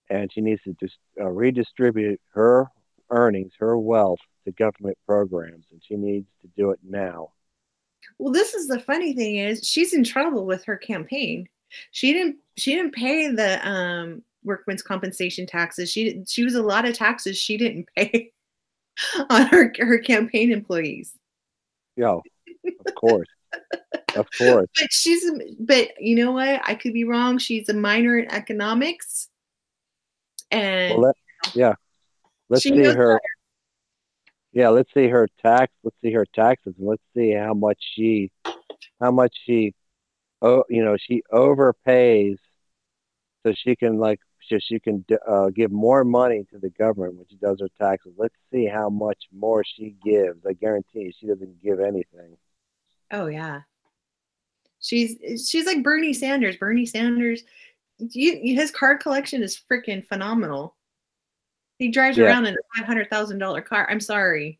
And she needs to just redistribute her earnings, her wealth, to government programs. And she needs to do it now. Well, this is the funny thing is she's in trouble with her campaign. She didn't pay the workman's compensation taxes. She was a lot of taxes she didn't pay on her campaign employees. Yeah, of course. Of course. But you know what? I could be wrong. She's a minor in economics. And let's see her. Better. Yeah, let's see her tax. Let's see her taxes, and let's see how much she she overpays, so she can give more money to the government when she does her taxes. Let's see how much more she gives. I guarantee she doesn't give anything. Oh yeah, she's like Bernie Sanders. Bernie Sanders, his car collection is freaking phenomenal. He drives around in a $500,000 car. I'm sorry,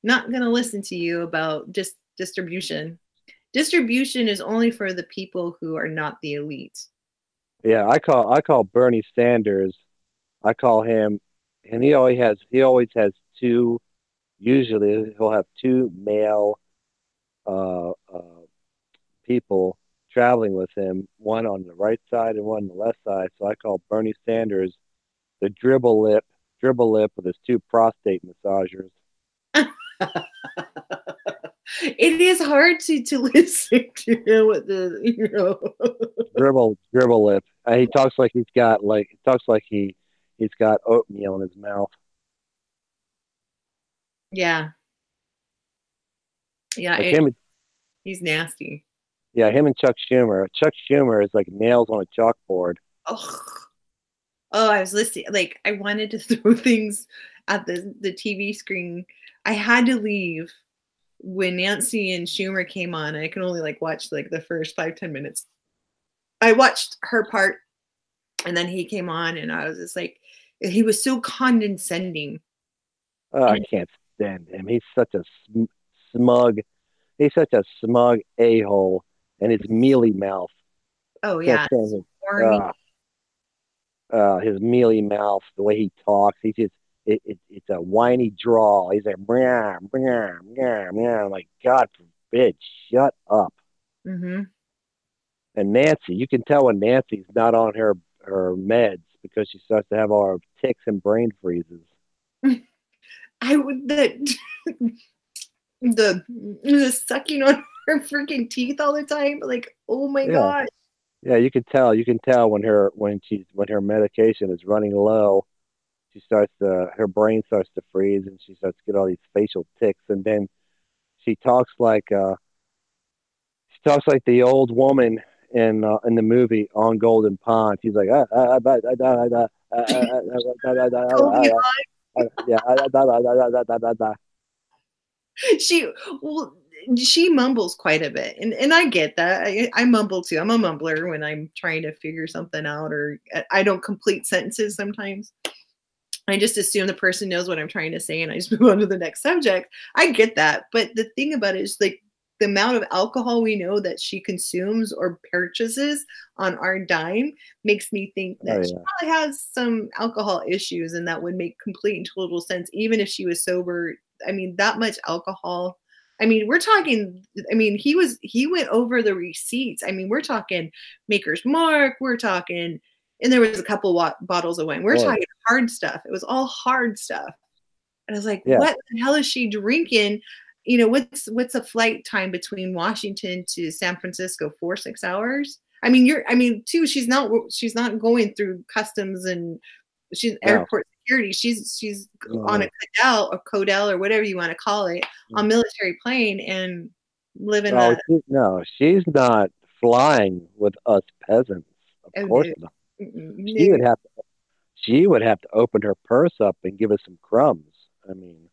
not gonna listen to you about just distribution. Distribution is only for the people who are not the elite. Yeah, I call Bernie Sanders. I call him, and he always has two. Usually, he'll have two male people traveling with him, one on the right side and one on the left side. So I call Bernie Sanders the dribble lip with his two prostate massagers. It is hard to listen to him with the dribble lip. He talks like he's got oatmeal in his mouth. Yeah. He's nasty. Yeah, him and Chuck Schumer. Chuck Schumer is like nails on a chalkboard. Oh, I was listening. Like, I wanted to throw things at the TV screen. I had to leave when Nancy and Schumer came on. I could only watch the first 5-10 minutes. I watched her part, and then he came on, and I was just he was so condescending. Oh, I can't stand him. He's such a smug a-hole, and his mealy mouth. Oh yeah, his mealy mouth, the way he talks, it's a whiny drawl. He's like, I'm like, God forbid, shut up. Mm-hmm. And Nancy, you can tell when Nancy's not on her meds because she starts to have all her tics and brain freezes. I would the sucking on her freaking teeth all the time. Like, oh my Yeah, gosh. yeah, you can tell. You can tell when her medication is running low. Her brain starts to freeze, and she starts to get all these facial tics, and then she talks like the old woman in the movie On Golden Pond. She's like, Goldie yeah, she well she mumbles quite a bit, and I get that. I mumble too. I'm a mumbler when I'm trying to figure something out, or I don't complete sentences sometimes. I just assume the person knows what I'm trying to say and I just move on to the next subject. I get that. But the thing about it is like the amount of alcohol we know that she consumes or purchases on our dime makes me think oh that she yeah, probably has some alcohol issues, and that would make complete and total sense even if she was sober. I mean, that much alcohol. I mean, we're talking, I mean, he went over the receipts. I mean, we're talking Maker's Mark, we're talking, and there was a couple bottles of wine. We're boy, talking hard stuff. It was all hard stuff. And I was like, yeah. what the hell is she drinking? You know, what's a flight time between Washington to San Francisco? 4 6 hours. I mean, too, she's not going through customs and she's No, airport security. She's on a no, Codell or whatever you want to call it, on no. military plane and living Oh, the no, she's not flying with us peasants. Of oh, course no, not. She would no. have she would have to open her purse up and give us some crumbs. I mean,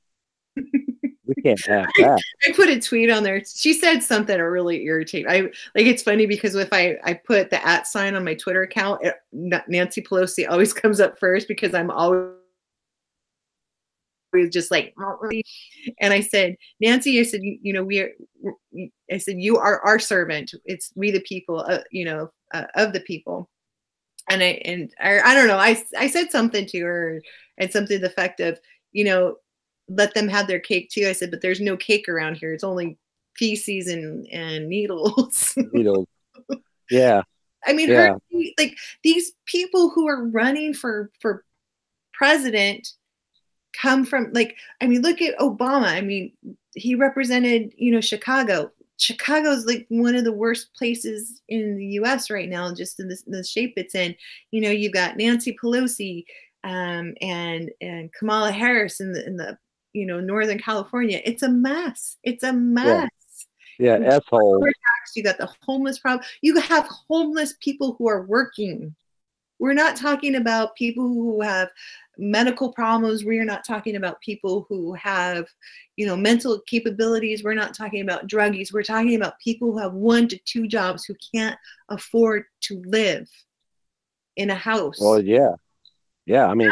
we can't have that. I put a tweet on there. She said something that really irritated. I like it's funny because if I put the @ sign on my Twitter account, Nancy Pelosi always comes up first because I'm always just like, and I said, Nancy, I said, you know, I said, you are our servant. It's we the people, of the people. I don't know. I said something to her and something to the effect of, you know, let them have their cake too. I said, but there's no cake around here. It's only feces and needles. Needles. Yeah, I mean, her yeah. like these people who are running for president come from like, I mean, look at Obama. I mean, he represented, Chicago. Chicago's like one of the worst places in the US right now, just in the shape it's in. You've got Nancy Pelosi, and Kamala Harris in the Northern California. It's a mess. It's a Yeah, mess. yeah, S-holes. You got the homeless problem. You have homeless people who are working. We're not talking about people who have medical problems. We are not talking about people who have, mental capabilities. We're not talking about druggies. We're talking about people who have 1 to 2 jobs who can't afford to live in a Well, house. yeah, yeah. I mean,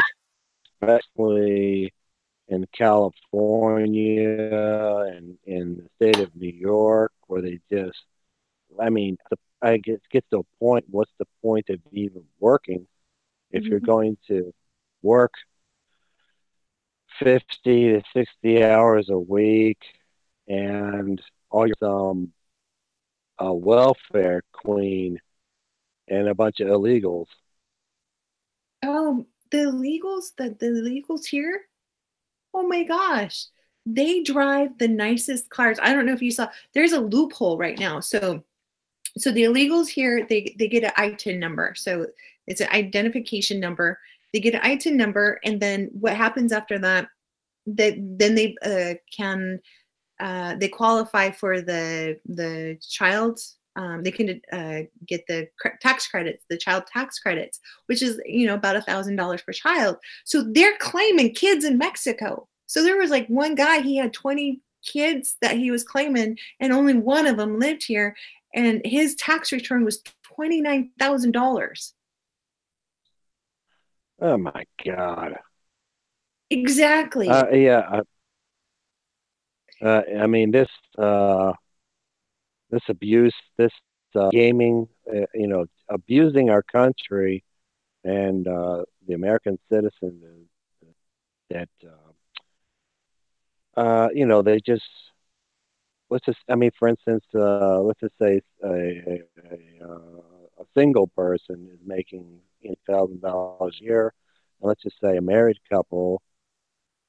especially in California and in the state of New York, where they just, I mean, I guess it gets to a point. What's the point of even working if you're Mhm. going to work 50 to 60 hours a week and all your a welfare queen and a bunch of illegals? Oh, the illegals here. Oh my gosh. They drive the nicest cars. I don't know if you saw, there's a loophole right now. So the illegals here, they get an ITIN number. So it's an identification number. They get an ITIN number, and then what happens after that? Then they can they qualify for the child. They can get the tax credits, the child tax credits, which is about $1,000 per child. So they're claiming kids in Mexico. So there was like one guy, he had 20 kids that he was claiming, and only one of them lived here, and his tax return was $29,000. Oh my God. Exactly. Yeah. I mean, this abuse, this gaming, abusing our country and the American citizens that, they just for instance, let's just say a single person is making $8,000 a year, and let's just say a married couple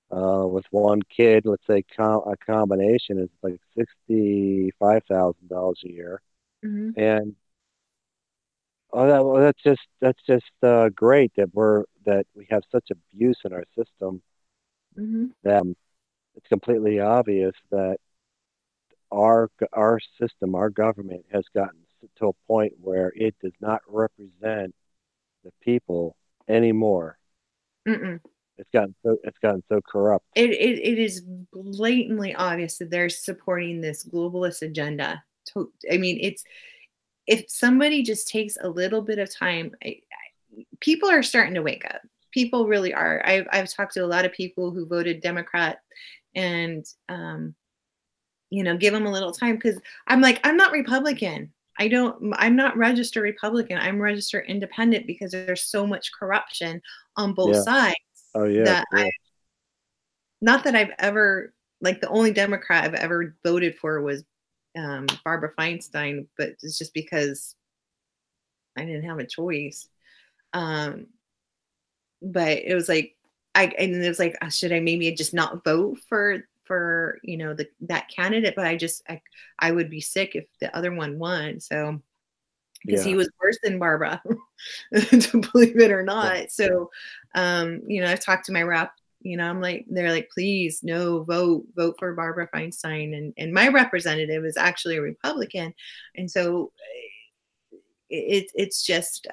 with one kid, let's say a combination is like $65,000 a year, Hmm. and that's just great that we have such abuse in our system Hmm. that it's completely obvious that our system, our government has gotten to a point where it does not represent the people anymore. Mm-mm. It's gotten so corrupt. It is blatantly obvious that they're supporting this globalist agenda. I mean, it's if somebody just takes a little bit of time, people are starting to wake up. People really are. I've talked to a lot of people who voted Democrat, and give them a little time because I'm like, I'm not Republican. I'm not registered Republican. I'm registered independent because there's so much corruption on both Yeah. sides Oh yeah, of that course. not that I've ever like the only Democrat I've ever voted for was Barbara Feinstein, but it's just because I didn't have a choice. Um, but it was like and it was like, should I maybe just not vote for that candidate? But I would be sick if the other one won. So because he Yeah. was worse than Barbara, to believe it or Yeah. not. So, I've talked to my rep. I'm like, they're like, please, no, vote for Barbara Feinstein, and my representative is actually a Republican, and so it's just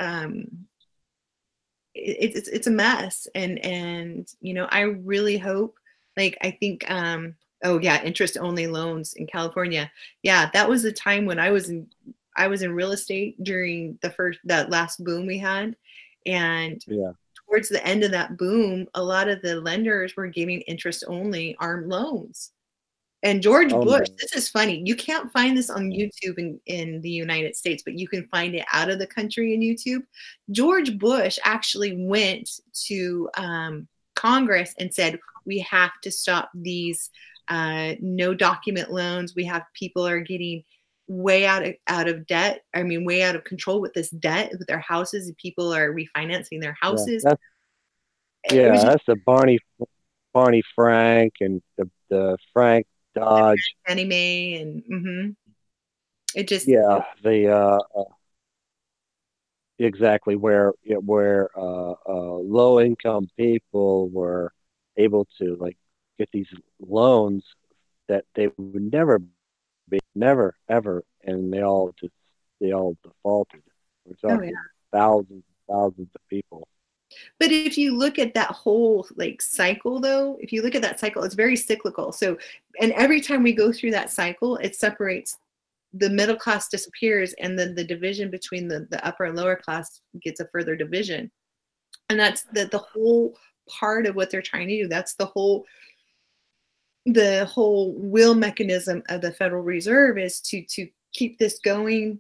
it's a mess, and I really hope, like, I think oh yeah, interest only loans in California. Yeah, that was the time when I was in real estate during that last boom we had, and Yeah. towards the end of that boom, a lot of the lenders were giving interest only ARM loans. And George Oh Bush, man. this is funny. You can't find this on YouTube in the United States, but you can find it out of the country in YouTube. George Bush actually went to Congress and said, we have to stop these no document loans. We have people are getting way out of debt. I mean, way out of control with this debt with their houses. People are refinancing their Yeah. houses. That's It was yeah. just That's the Barney Frank and the Frank Dodge. Fannie Mae, and it just Yeah. The exactly where low income people were able to like get these loans that they would never ever, and they all defaulted. We're oh yeah. talking thousands of people. But if you look at that whole like cycle, though, if you look at that cycle, it's very cyclical. So, and every time we go through that cycle, it separates. The middle class disappears, and then the division between the upper and lower class gets a further division. And that's the whole part of what they're trying to do. That's the whole will mechanism of the Federal Reserve is to keep this going,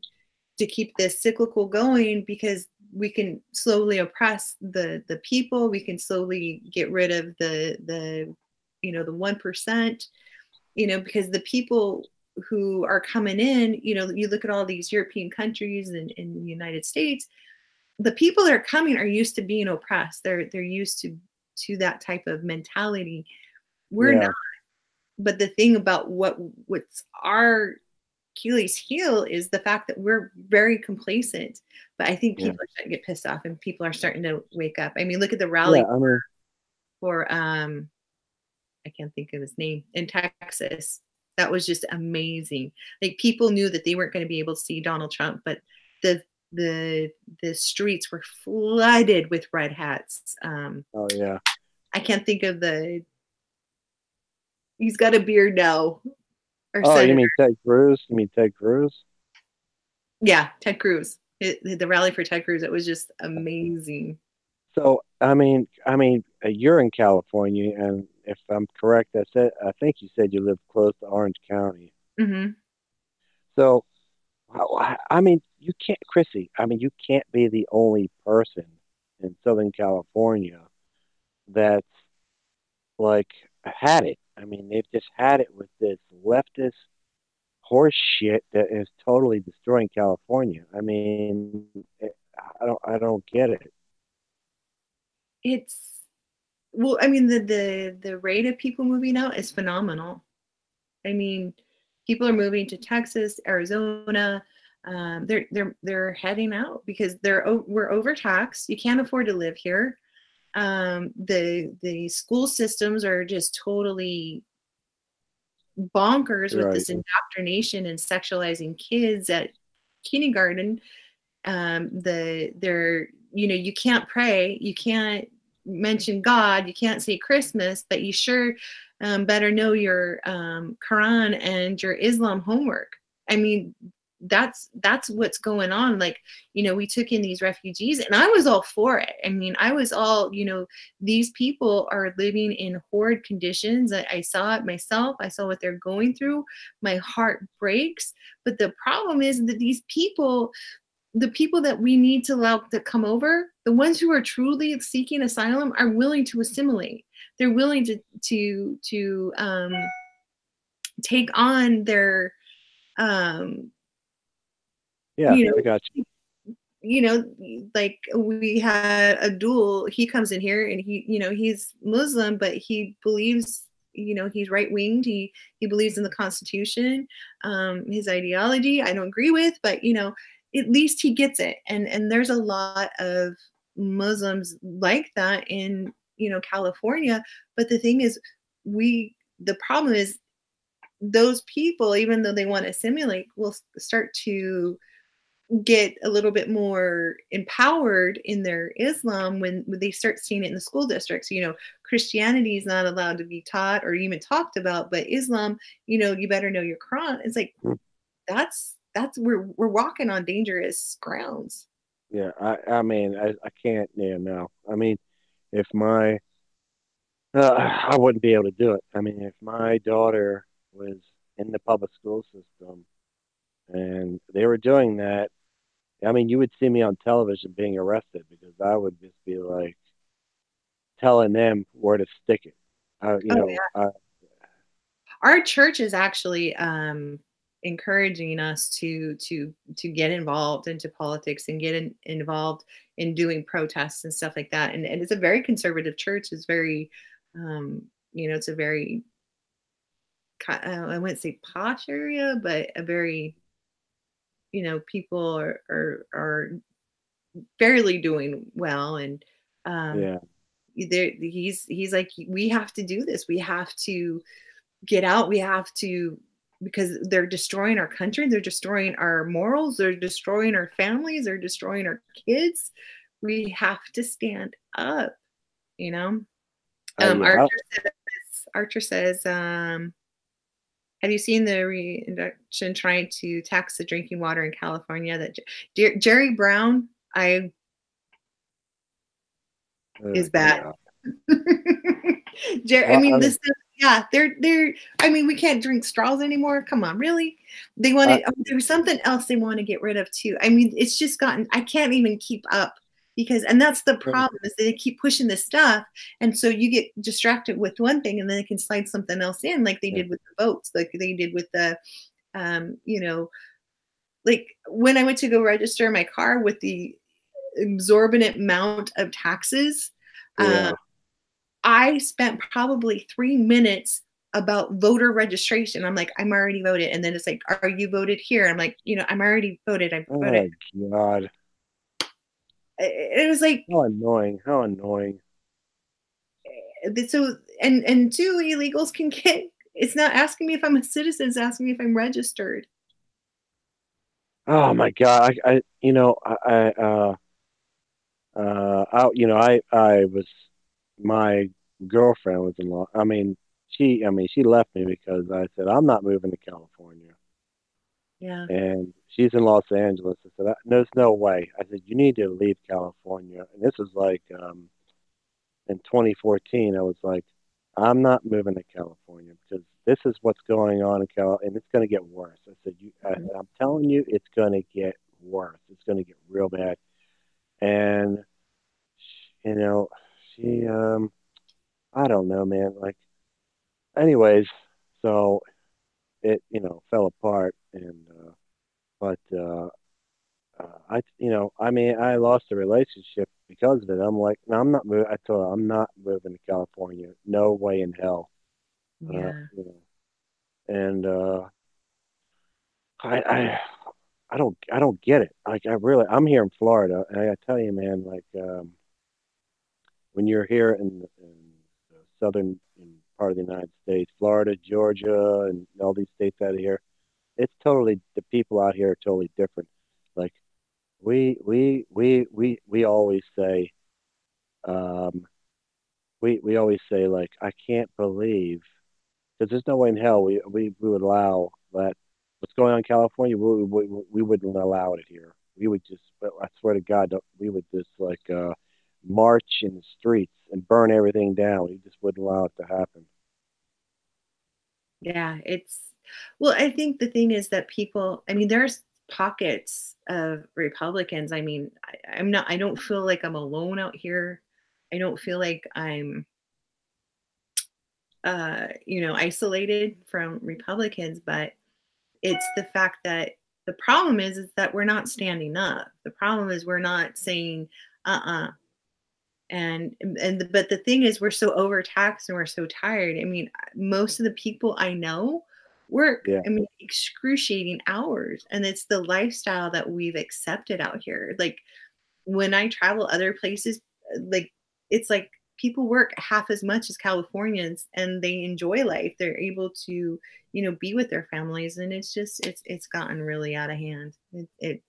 to keep this cyclical going, because we can slowly oppress the people. We can slowly get rid of the 1%, because the people who are coming in, you look at all these European countries and in the United States, the people that are coming are used to being oppressed. They're used to that type of mentality. We're not. Yeah, But the thing about what's our Achilles heel is the fact that we're very complacent. But I think yeah, people are starting to get pissed off, and people are starting to wake up. I mean, look at the yeah. rally I mean, for I can't think of his name, in Texas. That was just amazing. Like, people knew that they weren't going to be able to see Donald Trump, but the the streets were flooded with red hats. oh yeah. I can't think of he's got a beard now, or Oh, you senator. mean Ted Cruz? You mean Ted Cruz? Yeah, Ted Cruz. The rally for Ted Cruz, it was just amazing. So I mean, you're in California, and if I'm correct, I think you said you live close to Orange County. Hmm. So, I mean, you can't, Chrissy. I mean, you can't be the only person in Southern California that's like had it. I mean, they've just had it with this leftist horse shit that is totally destroying California. I mean, I don't get it. It's well, I mean, the rate of people moving out is phenomenal. I mean, people are moving to Texas, Arizona. They're heading out because we're overtaxed. You can't afford to live here. The school systems are just totally bonkers with Right. this indoctrination and sexualizing kids at kindergarten. They're you can't pray, you can't mention God, you can't say Christmas, but you sure better know your Quran and your Islam homework. I mean, that's what's going on. Like, we took in these refugees and I was all for it. I mean, I was all, these people are living in horrid conditions. I saw it myself. I saw what they're going through. My heart breaks. But the problem is that these people, the people that we need to allow to come over, the ones who are truly seeking asylum, are willing to assimilate. They're willing to take on their Yeah, I got you. Like we had Abdul, he comes in here and he's Muslim, but he believes, he's right winged. He believes in the Constitution. His ideology I don't agree with, but at least he gets it. And there's a lot of Muslims like that in California. But the thing is, the problem is those people, even though they want to assimilate, will start to get a little bit more empowered in their Islam when they start seeing it in the school districts. Christianity is not allowed to be taught or even talked about, but Islam, you better know your Quran. It's like that's we're walking on dangerous grounds. Yeah, I mean, I can't. Yeah, no. I mean, if my I wouldn't be able to do it. I mean, if my daughter was in the public school system and they were doing that, I mean, you would see me on television being arrested because I would just be like telling them where to stick it. Our church is actually encouraging us to get involved into politics and get involved in doing protests and stuff like that. And it's a very conservative church. It's very, it's a very, I wouldn't say posh area, but a very, people are fairly doing well. And Yeah. he's like, we have to do this. We have to get out. We have to, because they're destroying our country. They're destroying our morals. They're destroying our families. They're destroying our kids. We have to stand up, Archer says, have you seen the reinduction trying to tax the drinking water in California? That Jerry Brown, is bad. I mean, this. Yeah, they're. I mean, we can't drink straws anymore. Come on, really? They wanted. There was something else they want to get rid of too. I mean, it's just gotten. I can't even keep up and that's the problem is they keep pushing this stuff, and so you get distracted with one thing, and then they can slide something else in, like they did with the votes, like they did with the, like when I went to go register my car with the exorbitant amount of taxes. I spent probably 3 minutes about voter registration. I'm like, I'm already voted. And then it's like, are you voted here? I'm like, I'm already voted. I voted. Oh, God. It was like. How annoying. How annoying. So, and two, illegals can get, it's not asking me if I'm a citizen, it's asking me if I'm registered. Oh, my God. I was, my girlfriend was in law. I mean, she left me because I said, I'm not moving to California. Yeah. And she's in Los Angeles. I said, there's no way. I said, you need to leave California. And this was like in 2014. I was like, I'm not moving to California because this is what's going on in California, and it's going to get worse. I said, I'm telling you, it's going to get worse. It's going to get real bad. And, she, I don't know, man. Like, anyways, so it fell apart, but I I mean I lost a relationship because of it. I'm like, no, I'm not moving. I told her I'm not moving to California. No way in hell. Yeah. You know, and I I I don't get it. Like I'm here in Florida, and I tell you, man, like when you're here in the southern part of the United States, Florida, Georgia, and all these states out of here, it's totally the people out here are totally different. Like we always say, um, we always say like I can't believe because there's no way in hell we would allow that what's going on in California we wouldn't allow it here. We would just I swear to God we would just like march in the streets and burn everything down. We just wouldn't allow it to happen. Yeah, well, I think the thing is that people, I mean, there's pockets of Republicans. I mean, I don't feel like I'm alone out here. I don't feel like I'm, isolated from Republicans, but it's the fact that the problem is that we're not standing up. The problem is we're not saying, uh-uh. But the thing is we're so overtaxed and we're so tired. I mean, most of the people I know work, Yeah, I mean, excruciating hours, and it's the lifestyle that we've accepted out here. Like when I travel other places, like it's like people work half as much as Californians and they enjoy life. They're able to, be with their families, and it's gotten really out of hand.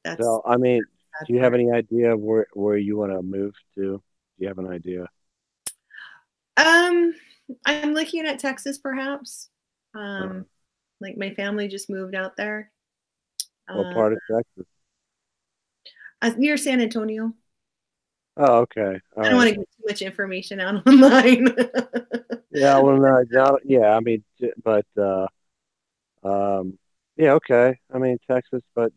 That's so I mean, the sad do you have part. any idea of where you want to move to? Do you have an idea? Um, I'm looking at Texas, perhaps. Uh, Um, like my family just moved out there. what Uh, part of Texas? near San Antonio. Oh, okay. I All don't right. want to get too much information out online. Yeah, well, no, yeah, I mean, but um, yeah, okay. I mean, Texas, but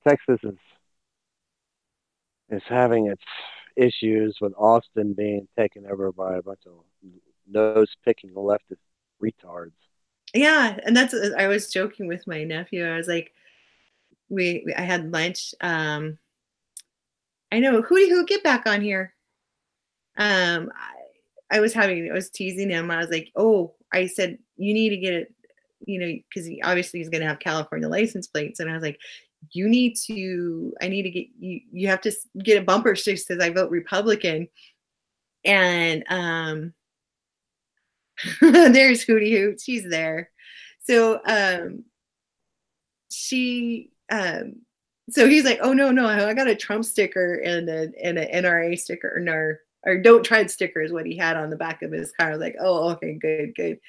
Texas is having its issues with Austin being taken over by a bunch of nose picking leftist retards. Yeah, and I was joking with my nephew. I was like, I had lunch. I know who get back on here. I was teasing him. I was like, oh, I said you need to get it, because obviously he's going to have California license plates, and I was like, I need to get you. You have to get a bumper sticker that says I vote Republican, and there's Hootie Hoot. She's there. So she so he's like, oh no, I got a Trump sticker and an NRA sticker, or don't try sticker is what he had on the back of his car. I was like, oh, okay, good.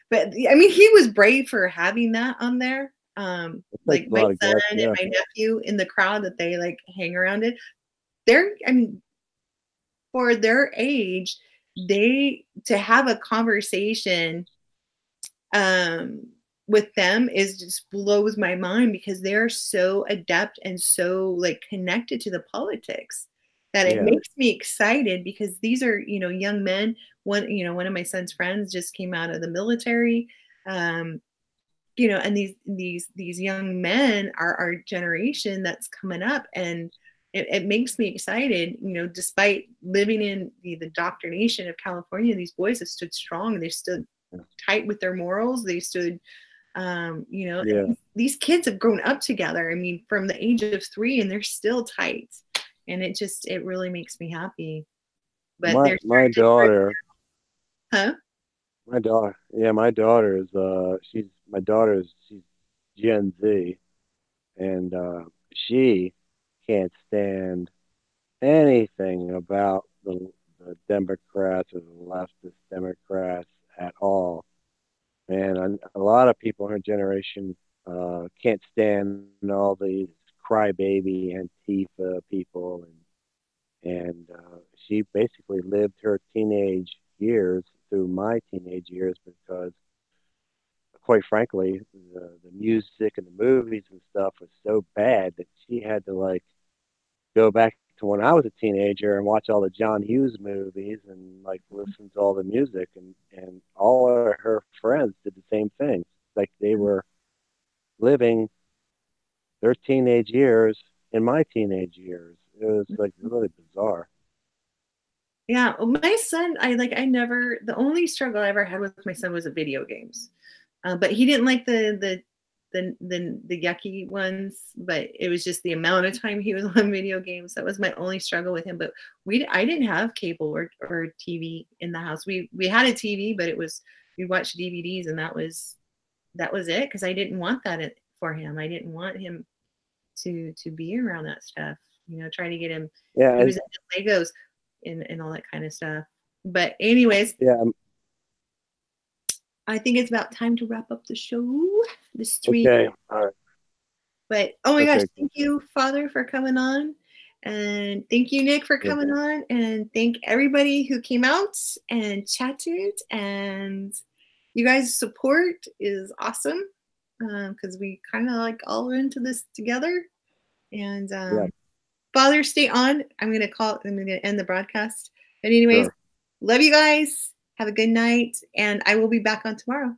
But I mean, he was brave for having that on there. It takes Like a my lot of son guts. and Yeah, my nephew in the crowd that they like hang around it. They're, I mean, for their age, they to have a conversation um with them is just blows my mind because they're so adept and so like connected to the politics that it yeah, makes me excited because these are young men. One of my son's friends just came out of the military. um and these young men are our generation that's coming up, and it makes me excited. Despite living in the indoctrination of California, these boys have stood strong. They stood tight with their morals. They stood, yeah. these kids have grown up together. I mean, from the age of 3, and they're still tight, and it really makes me happy. But My there's my certain generations, daughter, huh? yeah, my daughter is she's Gen Z, and she can't stand anything about the Democrats or the leftist Democrats at all. And a lot of people in her generation can't stand all these crybaby Antifa people, and she basically lived her teenage years through my teenage years because, quite frankly, the music and the movies and stuff was so bad that she had to like go back to when I was a teenager and watch all the John Hughes movies and like listen to all the music, and all of her friends did the same thing. like they were living their teenage years in my teenage years. It was like really bizarre. Yeah, well, my son, the only struggle I ever had with my son was the video games. But he didn't like the yucky ones, but it was just the amount of time he was on video games. That was my only struggle with him. But I didn't have cable or TV in the house. We had a TV, but we watched DVDs, and that was it, because I didn't want that for him. I didn't want him to be around that stuff. Trying to get him. Yeah, he was into Legos and all that kind of stuff. But anyways, yeah. I think it's about time to wrap up the show. The stream. Okay. All right. But oh my gosh, thank you, Father, for coming on. And thank you, Nick, for coming on. And thank everybody who came out and chatted. And you guys' support is awesome, because we kind of like all into this together. And Father, stay on. I'm going to end the broadcast. But anyways, love you guys. Have a good night. And I will be back on tomorrow.